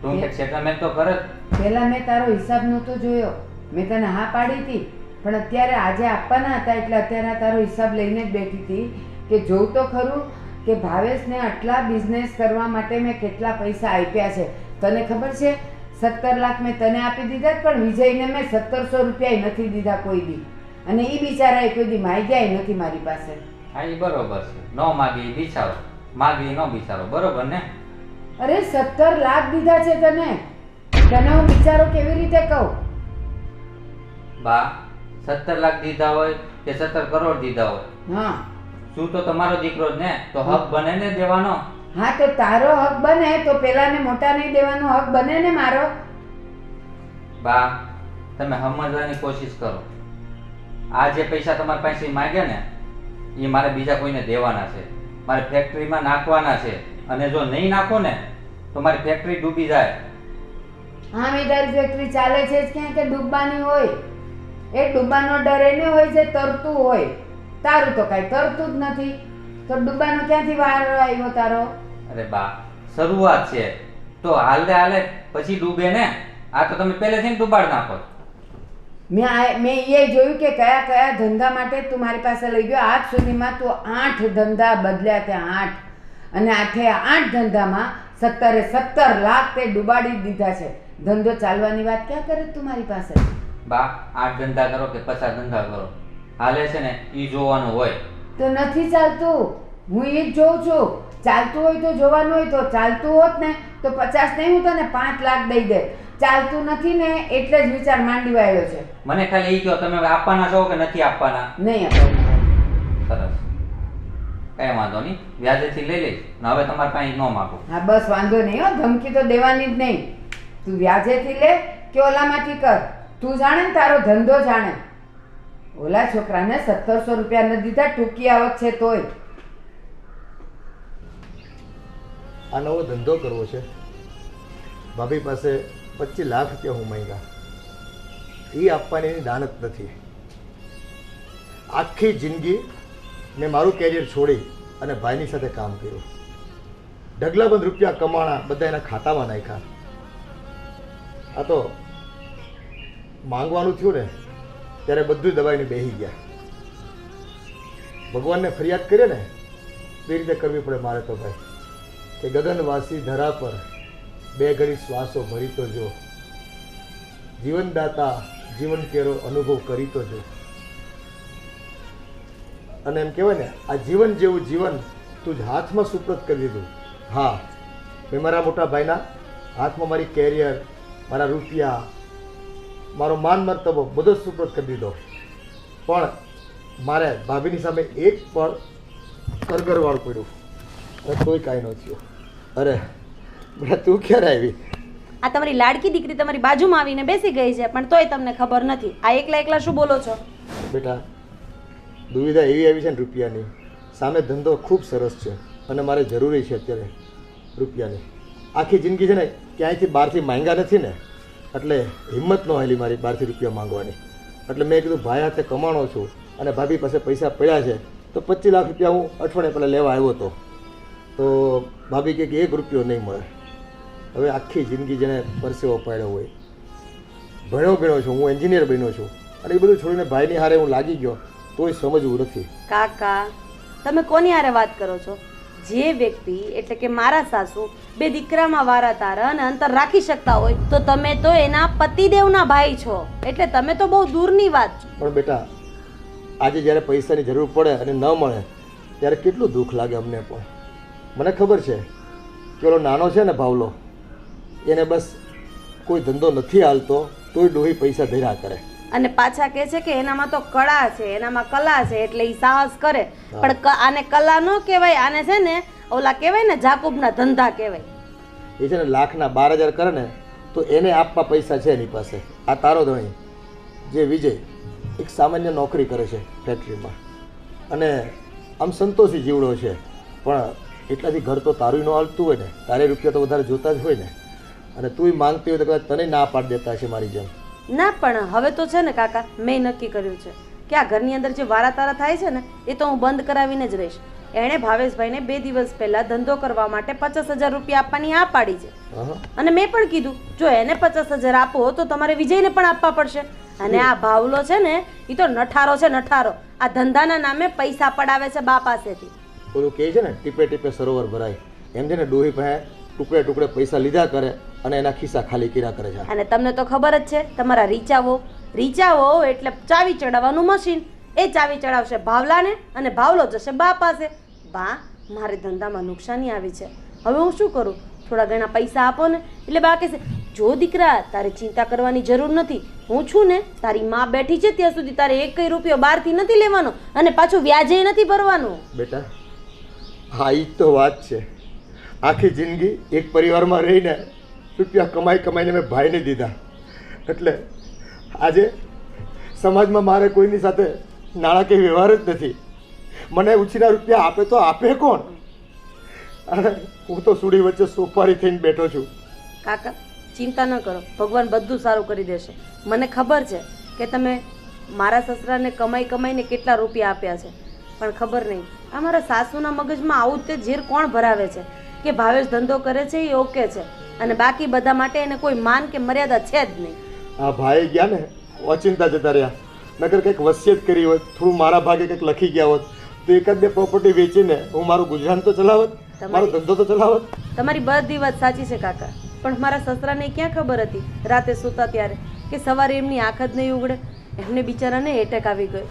તું કે સેટલમેન્ટ તો કર જ. પહેલાં મેં તારો હિસાબ નહોતો જોયો, મેં તને હા પાડી હતી, પણ અત્યારે આજે આપવાના હતા એટલે અત્યારે આ તારો હિસાબ લઈને જ બેઠી હતી કે જોઉં તો ખરું કે ભાવેશને આટલા બિઝનેસ કરવા માટે મેં કેટલા પૈસા આપ્યા છે. તને ખબર છે 17 લાખ મેં તને આપી દીધા પણ વિજયને મેં 1700 રૂપિયા નથી દીધા કોઈ દી, અને એ બિચારાએ કોઈ દી માગ્યા નથી મારી પાસે. હા એ બરોબર છે, ન માગી બિચારો, માગી ન બિચારો, બરોબર ને? અરે 17 લાખ દીધા છે તને, તને હું બિચારો કેવી રીતે કહું? બા 17 લાખ દીધા હોય કે 17 કરોડ દીધા હોય, હા શું તો તમારો દીકરો જ ને, તો હક બને ને દેવાનો. હા તો તારો હક બને તો પેલાને મોટાને દેવાનો હક બને ને મારો. બા તમે સમજવાની કોશિશ કરો. આ જે પૈસા તમારી પાસે માંગ્યા ને એ મારે બીજા કોઈને દેવાના છે, મારે ફેક્ટરીમાં નાખવાના છે, અને જો નહીં નાખો ને તો મારી ફેક્ટરી ડૂબી જાય. હા મેં તારી ફેક્ટરી ચાલે છે જ ક્યાં કે ડૂબવાની હોય? એ ડૂબાનો ડર એને હોય જે તરતું હોય, તારું તો કાંઈ તરતું જ નથી, તો ડૂબાનો ક્યાંથી વાર આવ્યો તારો? અરે બા શરૂઆત છે તો હાલે હાલે પછી ડૂબે ને. આ તો તમે પહેલેથી જ ડૂબાડ નાખો. મેં એ જોયું કે કયા કયા ધંધા માટે તું મારી પાસે લઈ ગયો. આજ સુધીમાં તું 8 ધંધા બદલ્યા તે 8, અને 8 ધંધામાં 17 લાખ તે ડૂબાડી દીધા છે. ધંધો ચાલવાની વાત ક્યાં કરે તું મારી પાસે? બા 8 ધંધા કરો કે 50 ધંધા કરો, હાલે છે ને એ જોવાનું હોય. તો નથી ચાલતું, હું એ જ જોઉં છું. ચાલતું હોય તો જોવાનું હોય, તો ચાલતું હોત ને તો 50 નહીં, હું તને 5 લાખ દઈ દે. ચાલતું નથી ને એટલે જ વિચાર માંડી વાળ્યો છે. મને ખાલી એ કહો તમે આપવાના છો કે નથી આપવાના? નહીં આપવાનું. સરસ, કઈ વાંધો નહીં, વ્યાજેથી લઈ લઈશ ને હવે તમારે પાસે ન માગું. હા બસ વાંધો નહીં હો, ધમકી તો દેવાની જ નહીં. તું વ્યાજેથી લે કે ઓલામાંથી કર, તું જાણે ને તારો ધંધો જાણે. ઓલા છોકરાને 1700 રૂપિયા નથી દીધા, ટૂંકી આવક છે તોય. આ નવો ધંધો કરવો છે, ભાભી પાસે 25 લાખ રૂપિયા હું માંગ્યા, એ આપવાની એની દાનત નથી. આખી જિંદગી મેં મારું કેરિયર છોડી અને ભાઈની સાથે કામ કર્યું, ઢગલાબંધ રૂપિયા કમાણા, બધા એના ખાતામાં નાખ્યા. આ તો માંગવાનું થયું ને ત્યારે બધું દબાઈને બેસી ગયા. ભગવાનને ફરિયાદ કરીએ ને એ રીતે કરવી પડે મારે તો ભાઈ, કે ગગનવાસી ધરા પર 2 ઘડી શ્વાસો ભરી તો જો, જીવનદાતા જીવન કેરો અનુભવ કરી તો જો. અને એમ કહેવાય ને, આ જીવન જેવું જીવન તું જ હાથમાં સુપ્રત કરી દીધું. હા, મેં મારા મોટા ભાઈના હાથમાં મારી કેરિયર, મારા રૂપિયા, મારો માન મર્તબો બધો જ સુપ્રત કરી દીધો, પણ મારે ભાભીની સામે એક પણ કરગરવાળું પડ્યું અને તોય કાંઈ ન થયું. અરે બેટા તું ક્યારે આવી? આ તમારી લાડકી દીકરી તમારી બાજુમાં આવીને બેસી ગઈ છે, પણ તોય તમને ખબર નથી. આ એકલા એકલા શું બોલો છો? બેટા દુવિધા એવી આવી છે ને રૂપિયાની, સામે ધંધો ખૂબ સરસ છે અને મારે જરૂરી છે અત્યારે રૂપિયાની. આખી જિંદગી છે ને ક્યાંયથી બહારથી માંગ્યા નથી ને, એટલે હિંમત ન હાલી મારી બહારથી રૂપિયા માંગવાની. એટલે મેં કીધું ભાઈ હાથે કમાણો છું અને ભાભી પાસે પૈસા પડ્યા છે તો 25 લાખ રૂપિયા હું અઠવાડિયા પહેલાં લેવા આવ્યો હતો. તો ભાભી કહે કે 1 રૂપિયો નહીં મળે. હવે આખી જિંદગી જેને પરસેવો પાડ્યો હોય, ભણ્યો છું, હું એન્જિનિયર બન્યો છું, અને એ બધું છોડીને ભાઈની હારે હું લાગી ગયો તોય સમજવું નથી. કાકા તમે કોની હારે વાત કરો છો? જે વ્યક્તિ એટલે કે મારા સાસુ 2 દીકરામાં વારા તારા અને અંતર રાખી શકતા હોય તો તમે તો એના પતિદેવના ભાઈ છો, એટલે તમે તો બહુ દૂરની વાત છો. પણ બેટા આજે જ્યારે પૈસાની જરૂર પડે અને ન મળે ત્યારે કેટલું દુઃખ લાગે અમને પણ. મને ખબર છે કે ઓલો નાનો છે ને ભાવલો, એને બસ કોઈ ધંધો નથી હાલતો તોય ડોહી પૈસા ધર્યા કરે, અને પાછા કહે છે કે એનામાં તો કળા છે, એનામાં કલા છે એટલે એ સાહસ કરે. પણ આને કલા ન કહેવાય, આને છે ને ઓલા કહેવાય ને જાકુબના ધંધા કહેવાય. એ છે ને લાખના 12,000 કરે ને તો એને આપવા પૈસા છે એની પાસે. આ તારો ધણી જે વિજય એક સામાન્ય નોકરી કરે છે ફેક્ટરીમાં, અને આમ સંતોષી જીવડો છે, પણ એટલાથી ઘર તો તારું ન હાલતું હોય ને, તારે રૂપિયા તો વધારે જોતા જ હોય ને, અને તુંય માંગતી હોય તો કદાચ તને ના પાડી દેતા હશે મારી જેમ. ના પણ હવે તો છે ને કાકા, મેં નક્કી કર્યું છે કે આ ઘરની અંદર જે વારા તારા થાય છે ને એ તો હું બંધ કરાવીને જ રહીશ. એણે ભાવેશભાઈને 2 દિવસ પહેલા ધંધો કરવા માટે 50,000 રૂપિયા આપવાની આ પાડી છે, અને મેં પણ કીધું જો એને 50,000 આપો તો તમારે વિજયને પણ આપવા પડશે. અને આ ભાવલો છે ને એ તો નઠારો છે, નઠારો. આ ધંધાના નામે પૈસા પડાવે છે બા પાસેથી. ઓલું કહે છે ને ટીપે ટીપે સરોવર ભરાય, એમ છે ને ડોહી પાસે ટુકડે ટુકડે પૈસા લીધા કરે અને એના ખિસ્સા ખાલી કર્યા કરે છે. અને તમને તો ખબર જ છે તમારા રીચાવો એટલે ચાવી ચડાવવાનું મશીન. એ ચાવી ચડાવશે ભાવલાને અને ભાવલો જશે બા પાસે. બા, મારે ધંધામાં નુકસાની આવી છે, હવે હું શું કરું? થોડા ઘણા પૈસા આપો ને. એટલે બા કહેશે, જો દીકરા તારે ચિંતા કરવાની જરૂર નથી, હું છું ને, તારી માં બેઠી છે ત્યાં સુધી તારે એક રૂપિયો બહારથી નથી લેવાનો અને પાછું વ્યાજે નથી ભરવાનું. બેટા, હા ઈ જ તો વાત છે. આખી જિંદગી એક પરિવારમાં રહીને રૂપિયા કમાઈને મેં ભાઈને દીધા, એટલે આજે સમાજમાં મારે કોઈની સાથે નાણાકીય વ્યવહાર જ નથી. મને ઉછીના રૂપિયા આપે તો આપે કોણ? અને હું તો સુડી વચ્ચે સોપારી થઈને બેઠો છું. કાકા, ચિંતા ન કરો, ભગવાન બધું સારું કરી દેશે. મને ખબર છે કે તમે મારા સસરાને કમાઈને કેટલા રૂપિયા આપ્યા છે, પણ ખબર નહીં આ મારા સાસુના મગજમાં આવું તે ઝેર કોણ ભરાવે છે કે ભાવેશ ધંધો કરે છે એ ઓકે છે અને બાકી બધા માટે એને કોઈ માન કે મર્યાદા છે જ નહીં. આ ભાઈ ગયા ને અચિંતા જતા રહ્યા, નકર કંઈક વસિયત કરી હોત, થોડું મારા ભાગે કંઈક લખી ગયા હોત તો એકાદ બે પ્રોપર્ટી વેચીને હું મારું ગુજરાન તો ચલાવત, મારો ધંધો તો ચલાવત. તમારી બધી વાત સાચી છે કાકા, પણ મારા સસરાને ક્યાં ખબર હતી રાતે સૂતા ત્યારે કે સવારે એમની આંખ જ નહીં ઉગડે. એમને બિચારાને એટેક આવી ગયો.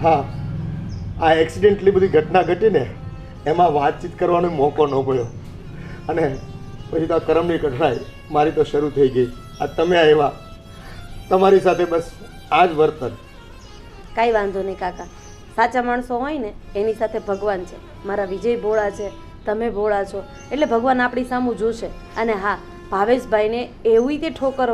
હા, આ એક્સિડેન્ટલી બધી ઘટના ઘટીને એમાં વાતચીત કરવાનો મોકો ન મળ્યો અને પછી તો આ કરમની કઠણાઈ મારી તો શરૂ થઈ ગઈ. આ તમે આવ્યા, તમારી સાથે બસ આ જ વર્તન. કાંઈ વાંધો નહીં કાકા, સાચા માણસો હોય ને એની સાથે ભગવાન છે. મારા વિજય ભોળા છે, તમે ભોળા છો, એટલે ભગવાન આપણી સામું જોશે. અને હા, ભાવેશભાઈને એવી તે ઠોકર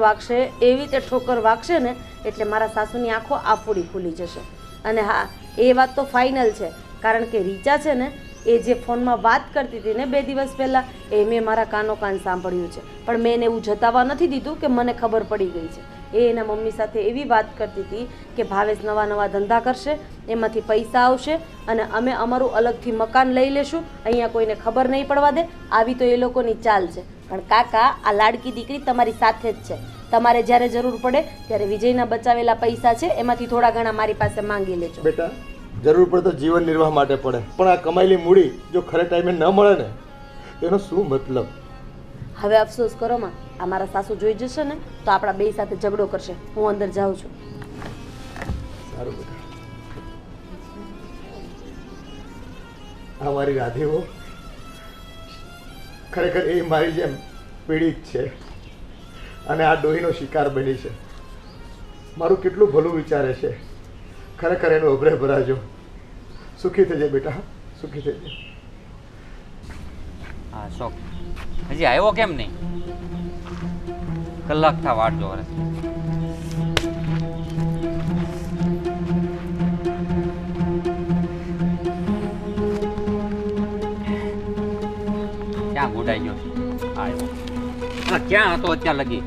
વાગશે ને એટલે મારા સાસુની આંખો આફોડી ખુલી જશે. અને હા, એ વાત તો ફાઇનલ છે, કારણ કે રીચા છે ને એ જે ફોનમાં વાત કરતી હતી ને 2 દિવસ પહેલાં, એ મેં મારા કાન સાંભળ્યું છે, પણ મેં એને એવું જતાવવા નથી દીધું કે મને ખબર પડી ગઈ છે. એ એના મમ્મી સાથે એવી વાત કરતી હતી કે ભાવેશ નવા ધંધા કરશે, એમાંથી પૈસા આવશે અને અમે અમારું અલગથી મકાન લઈ લેશું, અહીંયા કોઈને ખબર નહીં પડવા દે. આવી તો એ લોકોની ચાલ છે. પણ કાકા, આ લાડકી દીકરી તમારી સાથે જ છે. તમારે જ્યારે જરૂર પડે ત્યારે વિજયના બચાવેલા પૈસા છે એમાંથી થોડા ઘણા મારી પાસે માંગી લેજો. બેટા, જરૂર પડે તો જીવન નિર્વાહ માટે પડે, પણ આ કમાયેલી મૂડી જો ખરે ટાઈમે ન મળે ને તેનો શું મતલબ? હવે અફસોસ કરો માં, આ મારા સાસુ જોઈ જશે ને તો આપણા બે સાથે ઝઘડો કરશે. હું અંદર જાઉં છું. સારું બેટા. આ મારી રાધેવો ખરેખર એ મારી જેમ પીડિત છે અને આ ડોહીનો શિકાર બની છે. મારું કેટલું ભલું વિચારે છે, ખરેખર એનું અભરે ભરાજો. સુખી થજે બેટા, સુખી થજે. હા શોખ, હજી આવ્યો કેમ નહીં? કલાક થા વાટ જો રે. ક્યાં ગુડાઈ ગયો? આવ્યો. ક્યાં હતો અત્યાર લગી?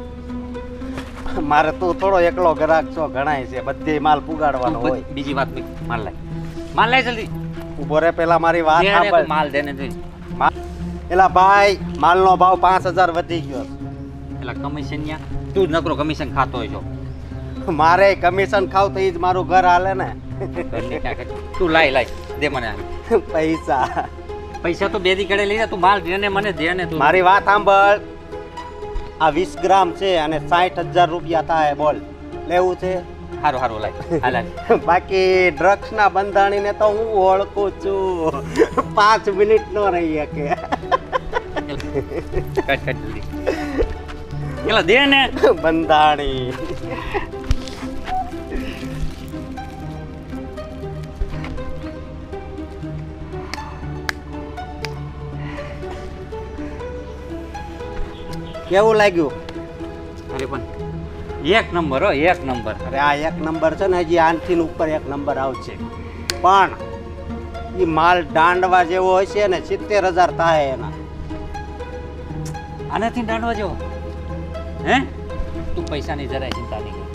મારે તું થોડો એકલો ગ્રાહક છો, ઘણાય છે, બધી માલ પુગાડવાનો હોય. બીજી વાત માલ લાય જલ્દી. ઉભો રે, પેલા મારી વાત સાંભળ. માલ દેને દે. એલા ભાઈ, માલનો ભાવ 5000 વધી ગયો. એટલે કમિશન તું જ નકરો કમિશન ખાતો હોય છો. મારે કમિશન ખાવ તો ઈ જ મારું ઘર હાલે ને. તું લાય દે મને. પૈસા તો 2 દી કડે લઈ જા. તું માલ દે ને મને દે ને. તું મારી વાત સાંભળ. આ 20 ગ્રામ છે અને 60000 રૂપિયા થાય. બોલ, લેવું છે? હારું લાય. બાકી ડ્રગ્સ ના બંધાણીને તો હું ઓળખું છું. 5 મિનિટ નો રહી શકે. કટ જલ્દી. એલા દે ને બંધાણી. કેવું લાગ્યું? અરે પણ એક નંબર હો, એક નંબર. અરે આ એક નંબર છે ને, હજી આનથી ઉપર એક નંબર આવશે. પણ એ માલ દાંડવા જેવો હોય છે ને 70000 થાય એના. આનાથી દાંડવા જેવો હે? તું પૈસાની જરાય ચિંતા નહીં કર,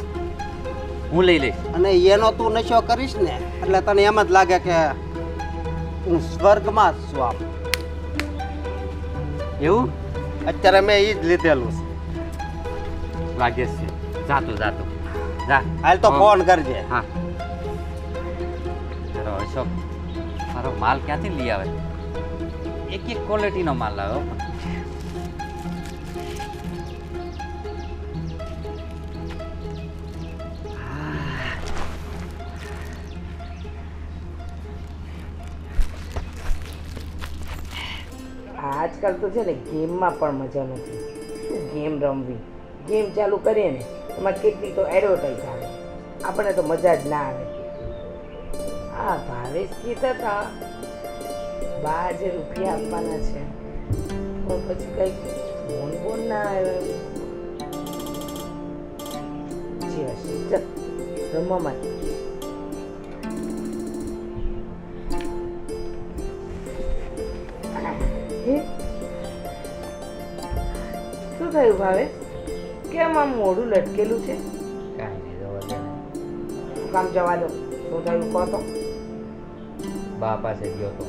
હું લઈ લઈશ. અને એનો તું નશો કરીશ ને એટલે તને એમ જ લાગે કે હું સ્વર્ગમાં જ છું. આમ એવું અત્યારે મેં ઈ જ લીધેલું છે. લાગે છે. જાતો જા. હાલ તો ફોન કરજે. હા. તારો અશોક મારો માલ ક્યાંથી લઈ આવે? એક ક્વોલિટીનો માલ લાવ્યો. આજકાલ તો છે ને ગેમમાં પણ મજા નથી. શું ગેમ રમવી? ગેમ ચાલુ કરીએ ને એમાં કેટલી તો એડવર્ટાઈઝ આવે, આપણને તો મજા જ ના આવે. આ ભાવેશ કહેતા હતા બા જે રૂપિયા આપવાના છે, પણ પછી કંઈક ફોન બોન ના આવ્યો. જી હશે, ચાલ રમવા માટે. શું થયું ભાવેશ? કેમ આમ મોઢું લટકેલું છે? કાંઈ નહીં, જવા દે ને. શું કામ જવા દો? શું થયું કહો તો? બા પાસે ગયો તો.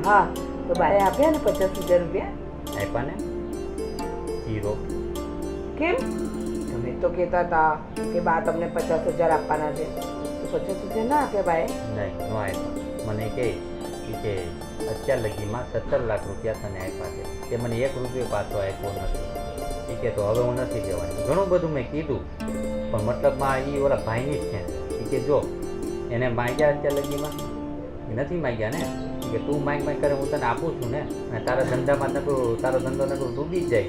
હા, તો બાએ આપ્યા ને 50,000 રૂપિયા? આપ્યા ને 0. કેમ? તમે તો કહેતા હતા કે બા તમને 50,000 આપવાના છે, તો 50,000 ના આપ્યા બાએ? નહીં, ન આપ્યા. મને કે અત્યાર લગીમાં 17 લાખ રૂપિયા તને આપ્યા છે, તે મને 1 રૂપિયો પાછો આપ્યો નથી. એ કે તો હવે હું નથી જવાની. ઘણું બધું મેં કીધું, પણ મતલબમાં એ ઓલા ભાઈની જ છે. એ કે જો એને માગ્યા અત્યાર લગીમાં એ નથી માગ્યા ને, કે તું માંગ કરે હું તને આપું છું ને, અને તારા ધંધામાં નકરું તારો ધંધો નકરું ડૂબી જ જાય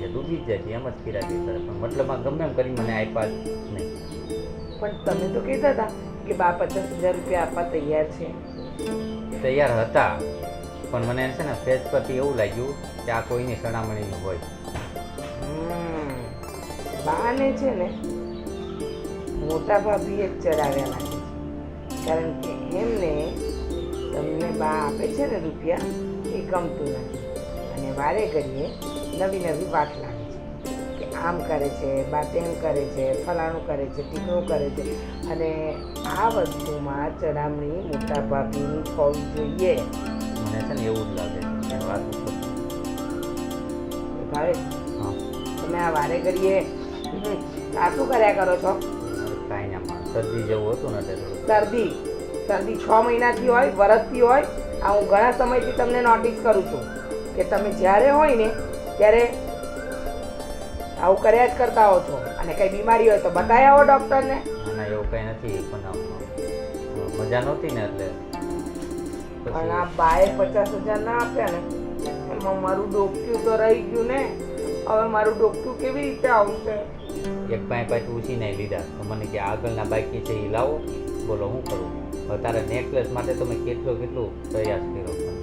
છે એમ જ કિરાકી કરે. પણ મતલબમાં ગમે એમ કરી મને આપ્યા જ નહીં. પણ તમે તો કહેતા હતા કે બા 50,000 રૂપિયા આપવા તૈયાર છે. તૈયાર હતા, પણ મને છે ને ફેસ પરથી એવું લાગ્યું કે આ કોઈની સણામણીનું હોય. બાને છે ને મોટા ભાભીએ જ ચડાવ્યા લાગે છે, કારણ કે એમને તમને બા આપે છે ને રૂપિયા એ ગમતું નથી, અને વારે ઘડીએ નવી નવી વાત લાગે છે કે આમ કરે છે, બા તેમ કરે છે, ફલાણું કરે છે, ટીકણું કરે છે. અને આ વસ્તુમાં ચડામણી મોટા ભાભીની હોવી જોઈએ. મને છે ને એવું જ લાગે છે વાત ઉપર. ભાવે હા, તમે આ વારે ઘડીએ આ શું કર્યા કરો છો? કાંઈ ના, શરદી જેવું હતું ને એટલે શરદી 6 મહિનાથી હોય, વરસથી હોય. આ હું ઘણા સમયથી તમને નોટિસ કરું છું કે તમે જ્યારે હોય ને ત્યારે આવું કર્યા જ કરતા હો છો. અને કંઈ બીમારી હોય તો બતાવી આવો ડૉક્ટરને. ના એવું કંઈ નથી, પણ મજા નહોતી ને એટલે પણ આ બાએ 50,000 ના આપ્યા ને એમાં મારું ડોક્યું તો રહી ગયું ને. હવે મારું ડોક્યું કેવી રીતે આવશે? એક પાછું ઉછીને લીધા તો મને કે આગળના બાકી છે એ લાવો. બોલો હું કરું હવે? તારા નેકલેસ માટે તો મેં કેટલું પ્રયાસ કર્યો, પણ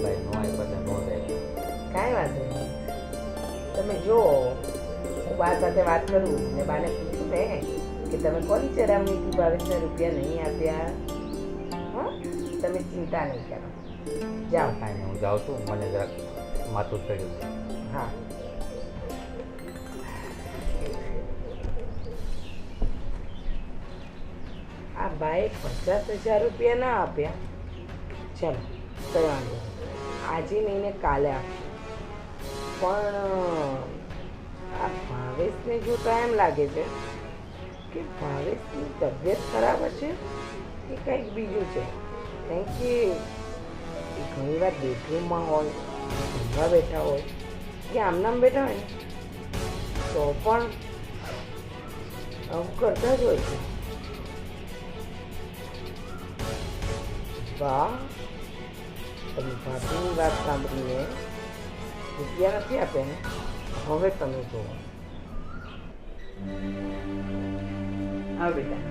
ભાઈ નો આપ્યો એટલે નો જાય. કાંઈ વાંધો નહીં, તમે જો હું બા સાથે વાત કરું ને બાને પૂછું ને કે તમે કોની ચડામણીથી ભાવેશને રૂપિયા નહીં આપ્યા. હા, તમે ચિંતા નહીં કરો, જાઓ. કાંઈ નહીં, હું જાઉં છું. મને જરાક માથું ચડ્યું છે. હા, આ બાએ 50,000 રૂપિયા ના આપ્યા. ચાલો કઈ વાંધો નહીં, આજે નહીં ને કાલે આપ. પણ આ ભાવેશને જોતા એમ લાગે છે કે ભાવેશની તબિયત ખરાબ હશે કે કંઈક બીજું છે. કારણ કે એ ઘણીવાર બેડરૂમમાં હોય, ઊંઘવા બેઠા હોય કે આમનામ બેઠા હોય ને તો પણ આવું કરતા જ હોય છે. વાહ, તમે ભાભીની વાત સાંભળીને રૂપિયા નથી આપ્યા ને? હવે તમે જુઓ. હા બેટા,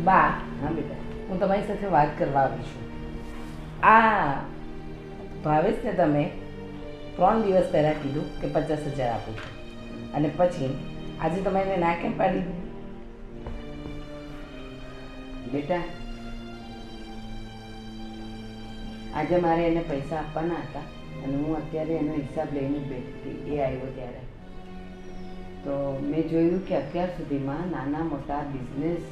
બા. હા બેટા, હું તમારી સાથે વાત કરવા આવી છું. આ ભાવેશને તમે 3 દિવસ પહેલાં કીધું કે 50,000 આપું છું, અને પછી આજે તમે એને ના કેમ પાડી દીધી? બેટા, આજે મારે એને પૈસા આપવાના હતા અને હું અત્યારે એનો હિસાબ લઈને બેઠી. એ આવ્યો ત્યારે તો મેં જોયું કે અત્યાર સુધીમાં નાના મોટા બિઝનેસ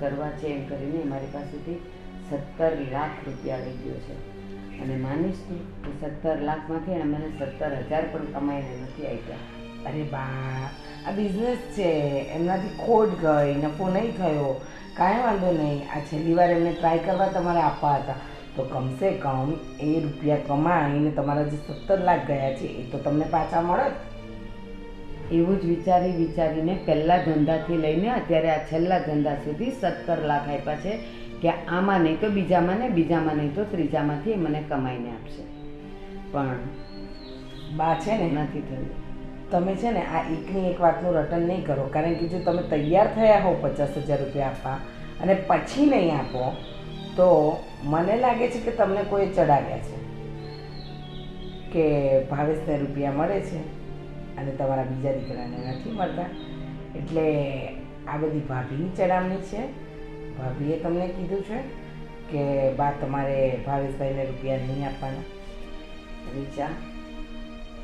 કરવા છે એમ કરીને મારી પાસેથી 17 લાખ રૂપિયા લઈ ગયો છે. અને માનીશ તું કે 17 લાખમાંથી એણે મને 17,000 પણ કમાઈને નથી આપ્યા. અરે બા, આ બિઝનેસ છે, એમનાથી ખોટ ગઈ, નફો નહીં થયો, કાંઈ વાંધો નહીં. આ છેલ્લી વાર એમને ટ્રાય કરવા તમારે આપવા હતા, તો કમસે કમ એ રૂપિયા કમાઈને તમારા જે 17 લાખ ગયા છે એ તો તમને પાછા મળત. એવું જ વિચારીને પહેલા ધંધાથી લઈને અત્યારે આ છેલ્લા ધંધા સુધી 17 લાખ આપ્યા છે. કે આમાં નહીં તો બીજામાં ને બીજામાં નહીં તો ત્રીજામાંથી મને કમાઈને આપશે, પણ બા છે ને નથી થયું. તમે છે ને આ એકની એક વાતનું રટન નહીં કરો, કારણ કે જો તમે તૈયાર થયા હો 50,000 રૂપિયા આપવા અને પછી નહીં આપો તો મને લાગે છે કે તમને કોઈ ચડાવ્યા છે કે ભાવેશને રૂપિયા મળે છે અને તમારા બીજા દીકરાને નથી મળતા, એટલે આ બધી ભાભીની ચડામણી છે. ભાભીએ તમને કીધું છે કે બા તમારે ભાવેશભાઈને રૂપિયા નહીં આપવાના. રીચા,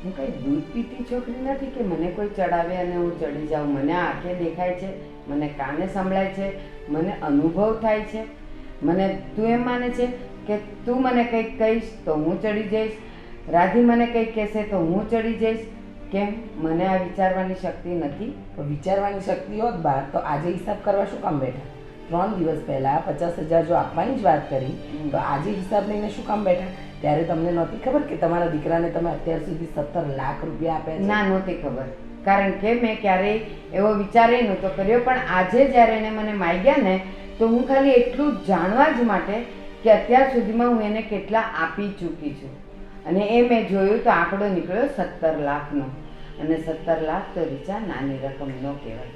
હું કઈ દૂધ પીતી છોકરી નથી કે મને કોઈ ચડાવે અને હું ચડી જાઉં. મને આંખે દેખાય છે, મને કાને સંભળાય છે, મને અનુભવ થાય છે. મને તું એમ માને છે કે તું મને કંઈક કહીશ તો હું ચડી જઈશ, રાધી મને કંઈક કહેશે તો હું ચડી જઈશ? કેમ, મને આ વિચારવાની શક્તિ નથી? તો વિચારવાની શક્તિ હોત બા તો આજે હિસાબ કરવા શું કામ બેઠા? 3 દિવસ પહેલાં 50,000 જો આપવાની જ વાત કરી તો આજે હિસાબ લઈને શું કામ બેઠા? ત્યારે તમને નહોતી ખબર કે તમારા દીકરાને તમે અત્યાર સુધી 17 લાખ રૂપિયા આપ્યા છે? ના, નહોતી ખબર, કારણ કે મેં ક્યારેય એવો વિચાર નહોતો કર્યો. પણ આજે જ્યારે એને મને માગ્યા ને તો હું ખાલી એટલું જાણવા જ માટે કે અત્યાર સુધીમાં હું એને કેટલા આપી ચૂકી છું, અને એ મેં જોયું તો આંકડો નીકળ્યો 17 લાખનો. અને 17 લાખ તો રીચા નાની રકમ ન કહેવાય.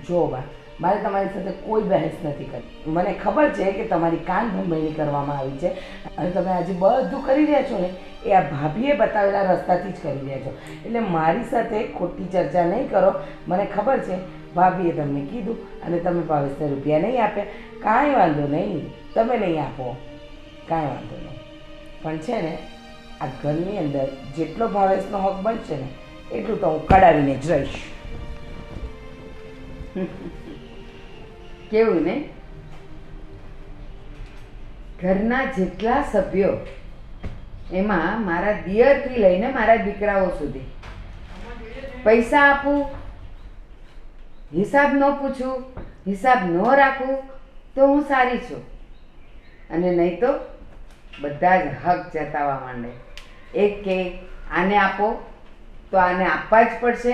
જો બા, મારે તમારી સાથે કોઈ બહેસ નથી કરી. મને ખબર છે કે તમારી કાન ભંભેણી કરવામાં આવી છે અને તમે આજે બધું કરી રહ્યા છો ને એ આ ભાભીએ બતાવેલા રસ્તાથી જ કરી રહ્યા છો, એટલે મારી સાથે ખોટી ચર્ચા નહીં કરો. મને ખબર છે ભાભીએ તમને કીધું અને તમે ભાવેશને રૂપિયા નહીં આપ્યા. કાંઈ વાંધો નહીં, તમે નહીં આપો, કાંઈ વાંધો નહીં. પણ છે ને આ ઘરની અંદર જેટલો ભાવેશનો હક બનશે ને એટલું તો હું કડાવીને જ રહીશ. કેવું ને, ઘરના જેટલા સભ્યો એમાં મારા દિયરથી લઈને મારા દીકરાઓ સુધી પૈસા આપું, હિસાબ ન પૂછું, હિસાબ ન રાખું તો હું સારી છું, અને નહીં તો બધા જ હક જતાવવા માંડે. એક કે આને આપો તો આને આપવા જ પડશે,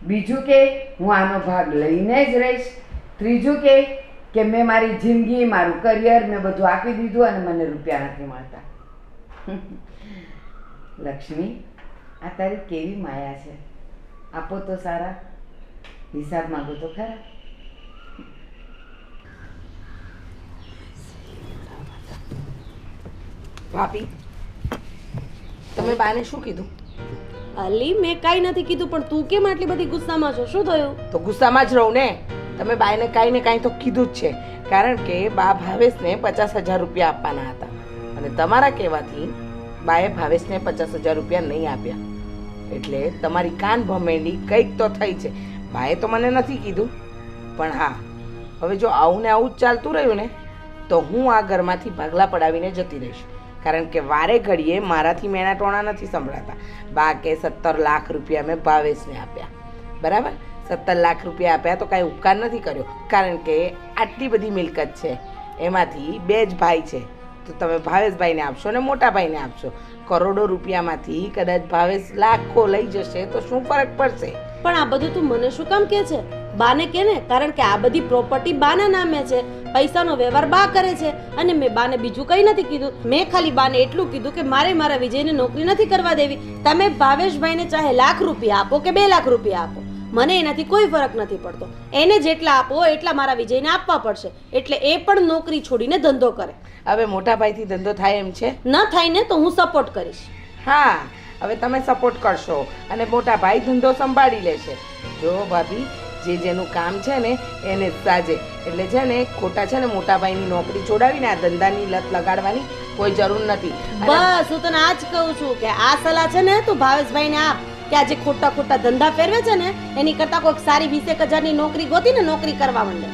બીજું કે હું આનો ભાગ લઈને જ રહીશ, ત્રીજું કે મેં મારી જિંદગી, મારું કરિયર મેં બધું આપી દીધું અને મને રૂપિયા નથી મળતા. લક્ષ્મી, આ તારી કેવી માયા છે! આપો તો સારા, હિસાબ માંગો તો ખરા. ભાભી, તમે બાને શું કીધું? અલી, મેં કાંઈ નથી કીધું, પણ તું કેમ આટલી બધી ગુસ્સામાં છો? શું થયું? તો ગુસ્સામાં જ રહું ને. તમે બાઈને કાંઈ ને કાંઈ તો કીધું જ છે, કારણ કે બા ભાવેશને 50,000 રૂપિયા આપવાના હતા અને તમારા કહેવાથી બાએ ભાવેશને 50,000 રૂપિયા નહીં આપ્યા, એટલે તમારી કાન ભમેડી કંઈક તો થઈ છે. બાએ તો મને નથી કીધું, પણ હા, હવે જો આવું ને આવું જ ચાલતું રહ્યું ને તો હું આ ઘરમાંથી ભાગલા પડાવીને જતી રહીશ, કારણ કે વારે ઘડીએ મારાથી મેણા ટોણા નથી સંભળાતા. બા કે 17 લાખ રૂપિયા મેં ભાવેશને આપ્યા, બરાબર? 17 લાખ રૂપિયા આપ્યા તો કાંઈ ઉપકાર નથી કર્યો, કારણ કે આટલી બધી મિલકત છે, એમાંથી 2 જ ભાઈ છે, તો તમે ભાવેશભાઈને આપશો ને મોટા ભાઈને આપશો. કરોડો રૂપિયામાંથી કદાચ ભાવેશ લાખો લઈ જશે તો શું ફરક પડશે? પણ આ બધું તું મને શું કામ કહે છે? બાને કે ને, કારણ કે આ બધી પ્રોપર્ટી બાના નામે છે, પૈસાનો વ્યવહાર બા કરે છે, અને મેં બાને બીજું કંઈ નથી કીધું. મેં ખાલી બાને એટલું કીધું કે મારે મારા વિજયને નોકરી નથી કરવા દેવી. તમે ભાવેશભાઈને ચાહે લાખ રૂપિયા આપો કે 2 લાખ રૂપિયા આપો, મને એનાથી કોઈ ફરક નથી પડતો. એને જેટલા આપો એટલા મારા વિજયને આપવા પડશે, એટલે એ પણ નોકરી છોડીને ધંધો કરે. હવે મોટા ભાઈથી ધંધો થાય એમ છે? ન થાય ને તો હું સપોર્ટ કરીશ. હા, હવે તમે સપોર્ટ કરશો અને મોટા ભાઈ ધંધો સંભાળી લેશે. જો ભાભી, જે જેનું કામ છે ને એને જ સાજે, એટલે છે ને ખોટા છે ને મોટા ભાઈની નોકરી છોડાવીને આ ધંધાની લત લગાડવાની કોઈ જરૂર નથી. બસ હું તને આ જ કહું છું કે આ સલાહ છે ને તું ભાવેશભાઈને આપ કે આ જે ખોટા ખોટા ધંધા ફેરવે છે ને એની કરતાં કોઈક સારી 20,000 ની નોકરી ગોતીને નોકરી કરવા માંડે.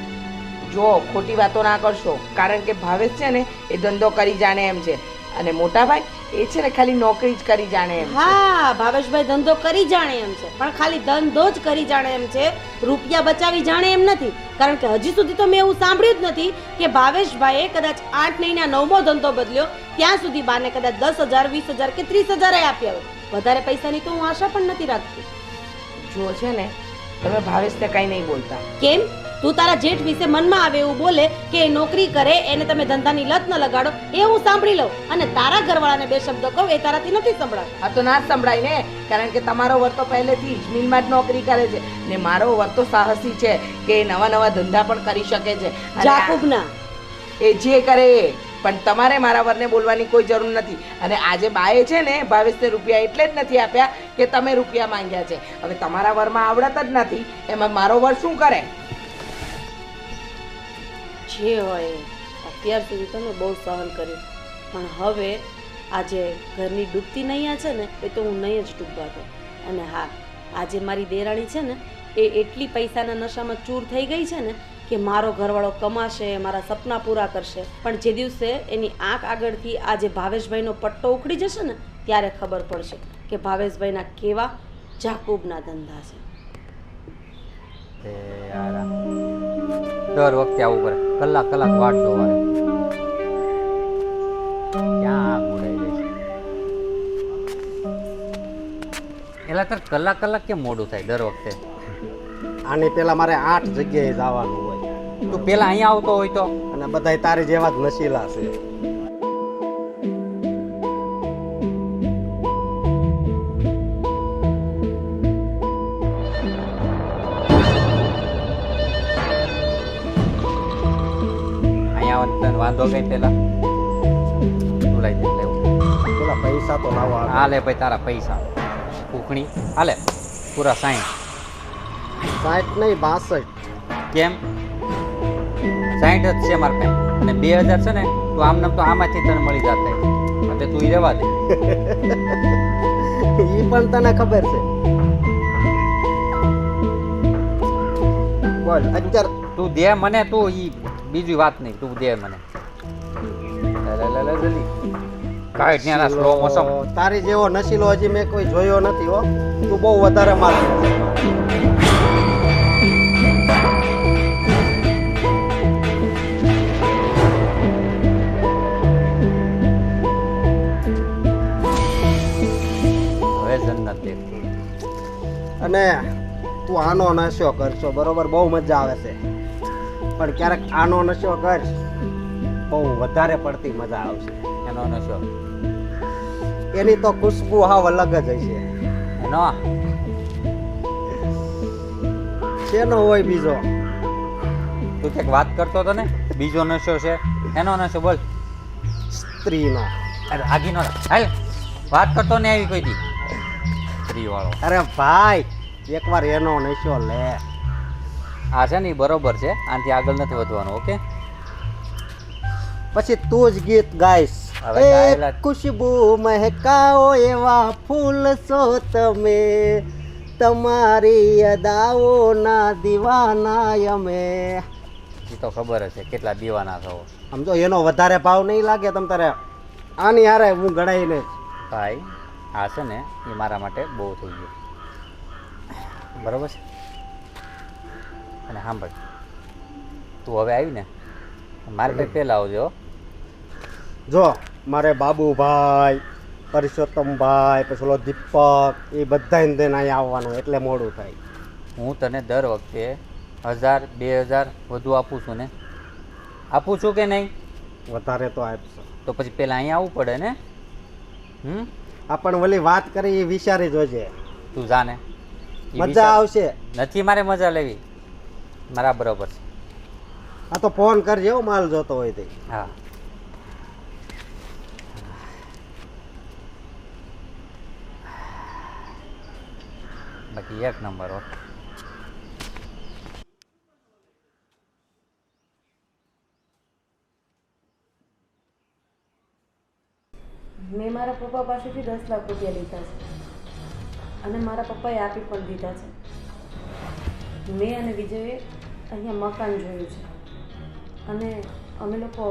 જો ખોટી વાતો ના કરશો, કારણ કે ભાવેશ છે ને એ ધંધો કરી જાણે એમ છે અને મોટા ભાઈ એ છે ને ખાલી નોકરી જ કરી જાણે એમ છે. હા, ભાવેશભાઈ ધંધો કરી જાણે એમ છે, પણ ખાલી ધંધો જ કરી જાણે એમ છે, રૂપિયા બચાવી જાણે એમ નથી. કારણ કે હજી સુધી તો મેં એવું સાંભળ્યું જ નથી કે ભાવેશભાઈએ કદાચ 8 મહિના 9મો ધંધો બદલ્યો ત્યાં સુધી બાને કદાચ 10,000, 20,000 કે 30,000 આપ્યા હોય. વધારે પૈસાની તો હું આશા પણ નથી રાખતી. જો છે ને તમે ભાવેશને કંઈ નહીં બોલતા. કેમ? તું તારા જેઠ વિશે મનમાં આવે એવું બોલે કે એ નોકરી કરે એને તમે ધંધાની લત ન લગાડો એ હું સાંભળી લઉં અને તારા ઘરવાળાને બે શબ્દ કહું એ તારાથી નથી સંભળાતું. આ તો ના જ સંભળાય ને, કારણ કે તમારો વર તો પહેલેથી જ મિલમાં જ નોકરી કરે છે ને મારો વર તો સાહસી છે કે એ નવા નવા ધંધા પણ કરી શકે છે. અને જાકુબના એ જે કરે એ. પણ તમારે મારા વરને બોલવાની કોઈ જરૂર નથી. અને આજે બાએ છે ને ભાવેશને રૂપિયા એટલે જ નથી આપ્યા કે તમે રૂપિયા માંગ્યા છે. હવે તમારા વરમાં આવડત જ નથી, એમાં મારો વર શું કરે? જે હોય એ. અત્યાર સુધી તો મેં બહુ સહન કર્યું પણ હવે આજે ઘરની ડૂબતી નૈયા છે ને એ તો હું નહીં જ ડૂબવા દઉં. અને હા, આજે મારી દેરાણી છે ને એ એટલી પૈસાના નશામાં ચૂર થઈ ગઈ છે ને કે મારો ઘરવાળો કમાશે, મારા સપના પૂરા કરશે, પણ જે દિવસે એની આંખ આગળથી આ જે ભાવેશભાઈનો પટ્ટો ઉખડી જશે ને ત્યારે ખબર પડશે કે ભાવેશભાઈના કેવા જાકૂબના ધંધા છે. તે યાર દર વખતે આવું કરે, કલાક કલાક વાટ જોવા ક્યાં ઉડાઈ જાય છે. એલા તાર કલાક કલાક કેમ મોડું થાય દર વખતે? આની પેલા મારે 8 જગ્યાએ જવાનું હોય તું પેલા અહીંયા આવતો હોય તો. અને બધાય તારી જેવા જ નશીલા છે. અહીંયા આવવાનું તને વાંધો કઈ પેલા તું લઈ દે લેવું. પેલા પૈસા તો લાવવા આવે. હાલે ભાઈ તારા પૈસા ઉખણી હાલે પૂરા 60. 60 નહીં 62. કેમ 60 જ છે મારે કાંઈ અને 2000 છે ને તો આમ નામ તો આમાંથી તને મળી જતા એટલે તું ઈ રહેવા દે. ઈ પણ તને ખબર છે. બોલ અત્યારે તું દે મને, તું ઈ બીજી વાત નહીં, તું દે મને. લે જલ્દી કાઈ ત્યાં સ્લો મોસમ. તારી જેવો નશીલો હજી મેં કોઈ જોયો નથી હો. તું બહુ વધારે માર અને તું આનો નશો કરશો બરોબર, બહુ મજા આવે છે, પણ ક્યારેક આનો નશો કર બહુ વધારે પડતી મજા આવશે. એનો નશો એની તો ખુશ્બુ હાવ અલગ જ હશે. એનો શેનો હોય બીજો? તું ક્યાંક વાત કરતો હતો ને બીજો નશો છે, એનો નશો બોલ. સ્ત્રીનો. અરે આગીનો હાલ વાત કરતો ને આવી કોઈ દી સ્ત્રી વાળો. અરે ભાઈ એકવાર એનો નશો લે. આ છે ને ઈ બરોબર છે, આનાથી આગળ નથી વધવાનું. ઓકે પછી તું જ ગીત ગાઈશ. હવે ગાયેલા. ખુશ્બુ મહેકાઓ એવા ફૂલ છો તમે, તમારી અદાઓના દીવાના અમે. એ તો ખબર જ છે કેટલા દીવાના છો. સમજો એનો વધારે ભાવ નહીં લાગે તમ તારે આની હારે હું ગણાઈને. ભાઈ આ છે ને એ મારા માટે બહુ થઈ ગયું બરોબર છે. અને સાંભળ તું હવે આવી ને મારે કંઈ પહેલાં આવજો. જો મારે બાબુભાઈ, પરસોત્તમભાઈ, પછી ઓલો દીપક એ બધાને દઈને અહીંયા આવવાનું એટલે મોડું થાય. હું તને દર વખતે 1000-2000 વધુ આપું છું ને, આપું છું કે નહીં? વધારે તો આપશો તો પછી પહેલાં અહીંયા આવવું પડે ને. આપણ ઓલી વાત કરી એ વિચારી જોજે. તું જાને મજા આવશે. નથી મારે મજા લેવી, મારા બરોબર છે. આ તો ફોન કરજે હો માલ જોતો હોય તે. હા બાકી એક નંબર હો. મેં મારા પપ્પા પાસેથી 10 લાખ રૂપિયા લીધા છે અને મારા પપ્પાએ આપી પણ દીધા છે. મેં અને વિજયે અહીંયા મકાન જોયું છે અને અમે લોકો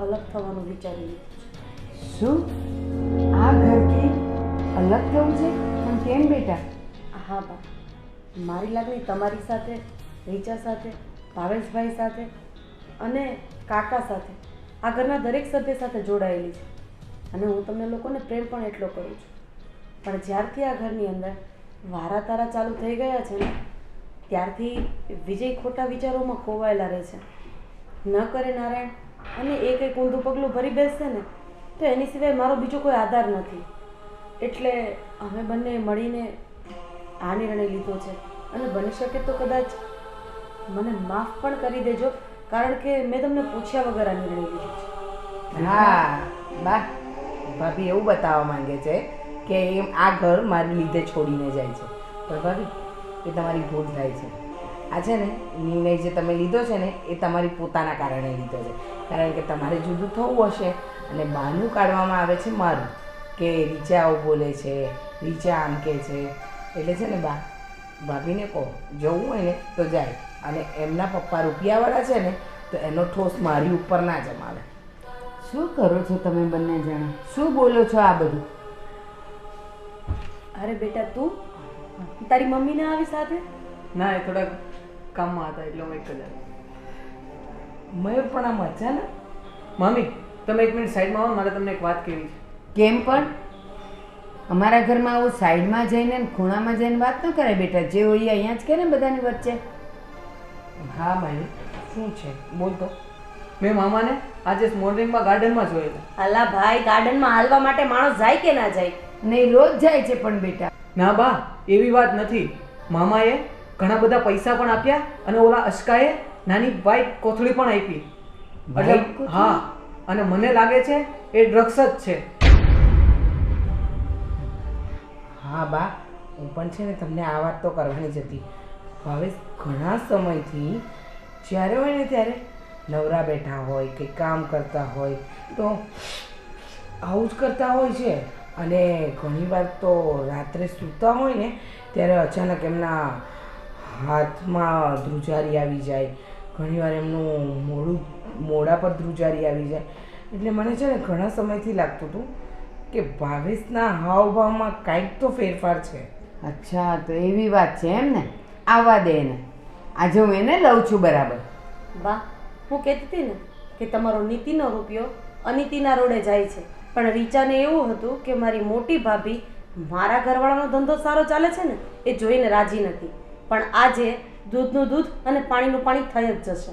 અલગ થવાનું વિચારી લીધું છે. શું આ ઘરથી અલગ થવું છે? પણ કેમ બેટા? હા બા, મારી લાગણી તમારી સાથે, રીચા સાથે, ભાવેશભાઈ સાથે અને કાકા સાથે, આ ઘરના દરેક સભ્ય સાથે જોડાયેલી છે અને હું તમને લોકોને પ્રેમ પણ એટલો કરું છું. પણ જ્યારથી આ ઘરની અંદર વારા તારા ચાલુ થઈ ગયા છે ને ત્યારથી વિજય ખોટા વિચારોમાં ખોવાયેલા રહે છે. ન કરે નારાયણ અને એ કંઈક ઊંધું પગલું ભરી બેસશે ને તો એની સિવાય મારો બીજો કોઈ આધાર નથી. એટલે અમે બંને મળીને આ નિર્ણય લીધો છે અને બની શકે તો કદાચ મને માફ પણ કરી દેજો, કારણ કે મેં તમને પૂછ્યા વગર આ નિર્ણય લીધો છે. હા બા, ભાભી એવું બતાવવા માંગે છે કે એમ આ ઘર મારી લીધે છોડીને જાય છે. પણ ભાભી, એ તમારી ભૂલ થાય છે. આ છે ને નિર્ણય જે તમે લીધો છે ને એ તમારી પોતાના કારણે લીધો છે. કારણ કે તમારે જુદું થવું હશે અને બહાનું કાઢવામાં આવે છે મારું કે રીચા આવું બોલે છે, રીચા આમ કહે છે. એટલે છે ને બા, ભાભીને કહો જવું હોય ને તો જાય, અને એમના પપ્પા રૂપિયાવાળા છે ને તો એનો ઠોસ મારી ઉપર ના જમાવે. શું કરો છો તમે બંને જણા? શું બોલો છો આ બધું? અરે બેટા, તું તારી મમ્મીને આવી સાથે? ના, એ થોડાક કામમાં હતા એટલે હું એક જ આવ્યો. મયુર પણ આમ અચાનક? મમ્મી, તમે એક મિનિટ સાઈડમાં આવો, મારે તમને એક વાત કહેવી છે. કેમ પણ? અમારા ઘરમાં આવું સાઈડમાં જઈને ને ખૂણામાં જઈને વાત ન કરે બેટા. જે હોય અહીંયા જ કે ને બધાની વચ્ચે. હા મયુર, શું છે બોલ તો. મેં મામાને આજે મોર્નિંગમાં ગાર્ડનમાં જોયેલા. અલા ભાઈ, ગાર્ડનમાં હાલવા માટે માણસ જાય કે ના જાય? નહીં, રોજ જાય છે પણ બેટા. ના બા, એવી વાત નથી. મામાએ ઘણા બધા પૈસા પણ આપ્યા અને ઓલા અશકાએ નાની વ્હાઈટ કોથળી પણ આપી. White એટલે કોથળી? હા, અને મને લાગે છે એ ડ્રગ્સ જ છે. હા બા, હું પણ છે ને તમને આ વાત તો કરવાની જ હતી. હવે ઘણા સમયથી જ્યારે હોય ને ત્યારે નવરા બેઠા હોય કે કામ કરતા હોય તો આવું જ કરતા હોય છે. અને ઘણીવાર તો રાત્રે સૂતા હોય ને ત્યારે અચાનક એમના હાથમાં ધ્રુજારી આવી જાય, ઘણીવાર એમનું મોઢા પર ધ્રુજારી આવી જાય. એટલે મને છે ને ઘણા સમયથી લાગતું હતું કે ભાવેશના હાવભાવમાં કાંઈક તો ફેરફાર છે. અચ્છા, તો એવી વાત છે એમ ને? આવવા દે એને, આજે હું એને લઉં છું બરાબર. બા, હું કહેતી હતી ને કે તમારો નીતિનો રૂપિયો અનિતિના રોડે જાય છે, પણ રીચાને એવું હતું કે મારી મોટી ભાભી મારા ઘરવાળાનો ધંધો સારો ચાલે છે ને એ જોઈને રાજી નથી. પણ આજે દૂધનું દૂધ અને પાણીનું પાણી થઈ જ જશે.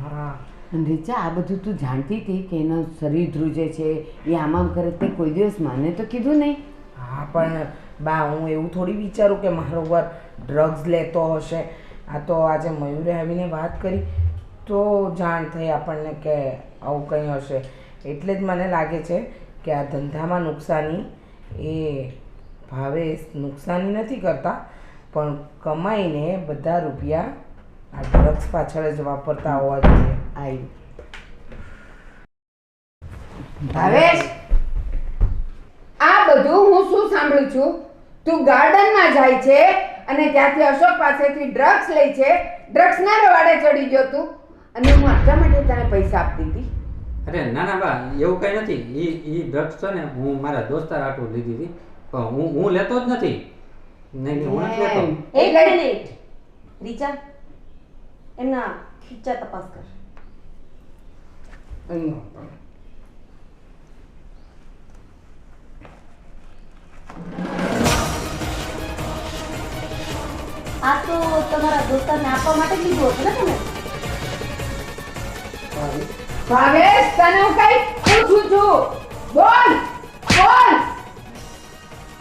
હા, અને રીચા, આ બધું તું જાણતી હતી કે એનું શરીર ધ્રુજે છે, એ આમ કરે? તે કોઈ દિવસ મને તો કીધું નહીં. હા પણ બા, હું એવું થોડી વિચારું કે મારો વર ડ્રગ્સ લેતો હશે. આ તો આજે મયુરે આવીને વાત કરી તો જાણ થઈ આપણને કે આવું કંઈ હશે. એટલે જ મને લાગે છે કે આ ધંધામાં નુકસાની એ ભાવેશ નુકસાની નથી કરતા, પણ કમાઈને બધા રૂપિયા આ ડ્રગ્સ પાછળ જ વાપરતા હોવા જોઈએ. આવી ભાવેશ, આ બધું હું શું સાંભળું છું? તું ગાર્ડનમાં જાય છે અને ત્યાંથી અશોક પાસેથી ડ્રગ્સ લે છે. ડ્રગ્સના રવાડે ચડી ગયો તું, અને હું આટલા માટે તને પૈસા આપતી હતી. અરે ના ના બા, એવું કંઈ નથી. એ ડ્રગ્સ છે ને હું મારા દોસ્તાર આટલું લીધી હતી, પણ હું લેતો જ નથી. નહીં, હું નથી લેતો. એક મિનિટ રીચા, એમના ખીચા તપાસ કર. આ તો તમારા દોસ્તારને આપવા માટે જ લીધું હતું ને તમે? ભાવેશ, તને હું કઈ પૂછું છું, બોલ બોલ.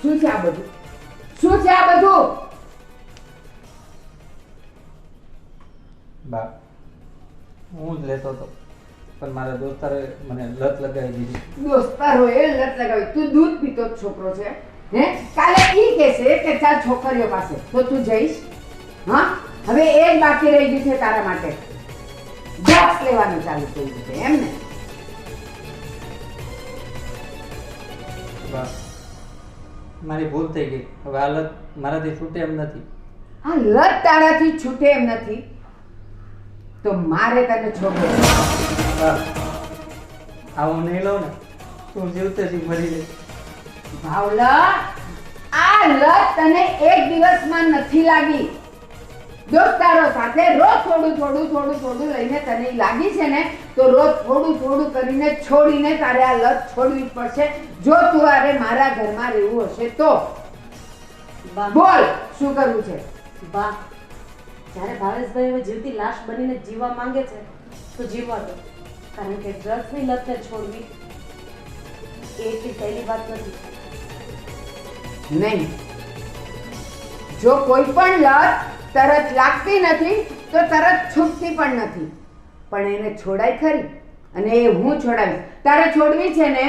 શું છે આ બધું? શું છે આ બધું? બા, હું જ લેતો હતો, પણ મારા દોસ્તારે મને લત લગાવી દીધી. દોસ્તારો એ લત લગાવી. તું દૂધ પીતો જ છોકરો છે હે? કાલે ઈ કહેશે કે ચાલ છોકરીઓ પાસે, તો તું જઈશ? હા, હવે એ જ બાકી રહી ગયું છે તારા માટે. ડ્રગ્સ લેવાનું ચાલુ થઈ ગયું છે એમ ને? બા, મારી ભૂલ થઈ ગઈ. હવે આ લત મારાથી છૂટે એમ નથી. આ લત તારાથી છૂટે એમ નથી તો મારે તને છોડવો. બા, આવું નહીં લઉં ને તું જીવતેથી મરી જઈશ. ભાવલા, આ લત તને એક દિવસમાં નથી લાગી. દોસ્તારો સાથે રોજ થોડું લઈને તને લાગી છે ને, તો રોજ થોડું કરીને છોડીને તારે આ લત છોડવી પડશે, જો તું અરે મારા ઘરમાં રહેવું હશે તો. બા, બોલ, શું કરવું છે? વાહ, જ્યારે ભાવેશભાઈ હવે જીવતી લાશ બનીને જીવવા માંગે છે તો જીવવા દો, કારણ કે ડ્રગ્સની લતને છોડવી એ એટલી સહેલી વાત નથી. નહીં, જો કોઈ પણ લત તરત લાગતી નથી તો તરત છૂટતી પણ નથી, પણ એને છોડાય ખરી, અને એ હું છોડાવીશ. તારે છોડવી છે ને?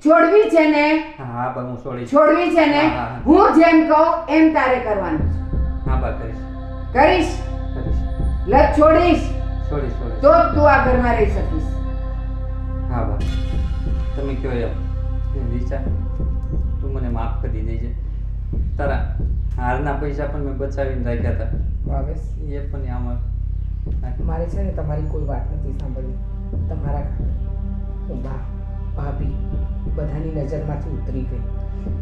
છોડવી છે ને? હા બા, હું છોડીશ. છોડવી છે ને? હા, હા. હું જેમ કહું એમ તારે કરવાનું છે. હા બા, કરીશ કરીશ? કરીશ. લત છોડીશ છોડીશ છોડીશ. તો જ તું આ ઘરમાં રહી શકીશ. હા બા, તમે કહો એમ. રીચા, તું મને માફ કરી દેજે. તારા હારના પૈસા પણ મેં બચાવીને રાખ્યા હતા, ભાવેશ, એ પણ આમાં મારે છે ને તમારી કોઈ વાત નથી સાંભળવી. તમારા કારણે હું બા, ભાભી બધાની નજરમાંથી ઉતરી ગઈ.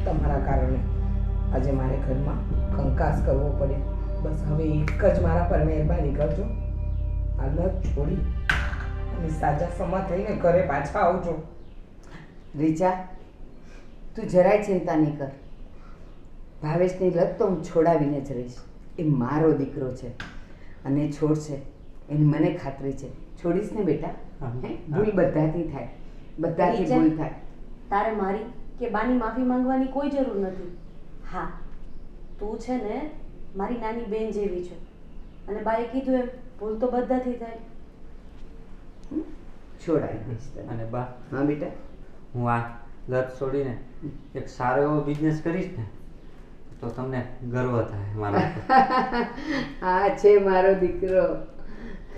તમારા કારણે આજે મારે ઘરમાં કંકાસ કરવો પડે. બસ હવે એક જ મારા પર મહેરબાની કરજો, આ લત છોડી અને સાજા સમા થઈને ઘરે પાછા આવજો. રીચા, તું જરાય ચિંતા નહીં કર. ભાવેશની લત તો હું છોડાવીને જ રહીશ. એ મારો દીકરો છે અને છોડશે એની મને ખાતરી છે. છોડીશ ને બેટા? હા. હે? ભૂલ બધાથી થાય, બધાથી રીચા, ભૂલ થાય. તારે મારી કે બાની માફી માંગવાની કોઈ જરૂર નથી. હા, તું છે ને મારી નાની બેન જેવી છે, અને બાએ કીધું એમ ભૂલ તો બધાથી થાય. છોડાવી દઈશ તને. અને બા, હા બેટા. હું આ લત છોડીને એક સારો એવો બિઝનેસ કરીશ ને તો તમને ગર્વ થાય મારા ઉપર. આ છે મારો દીકરો.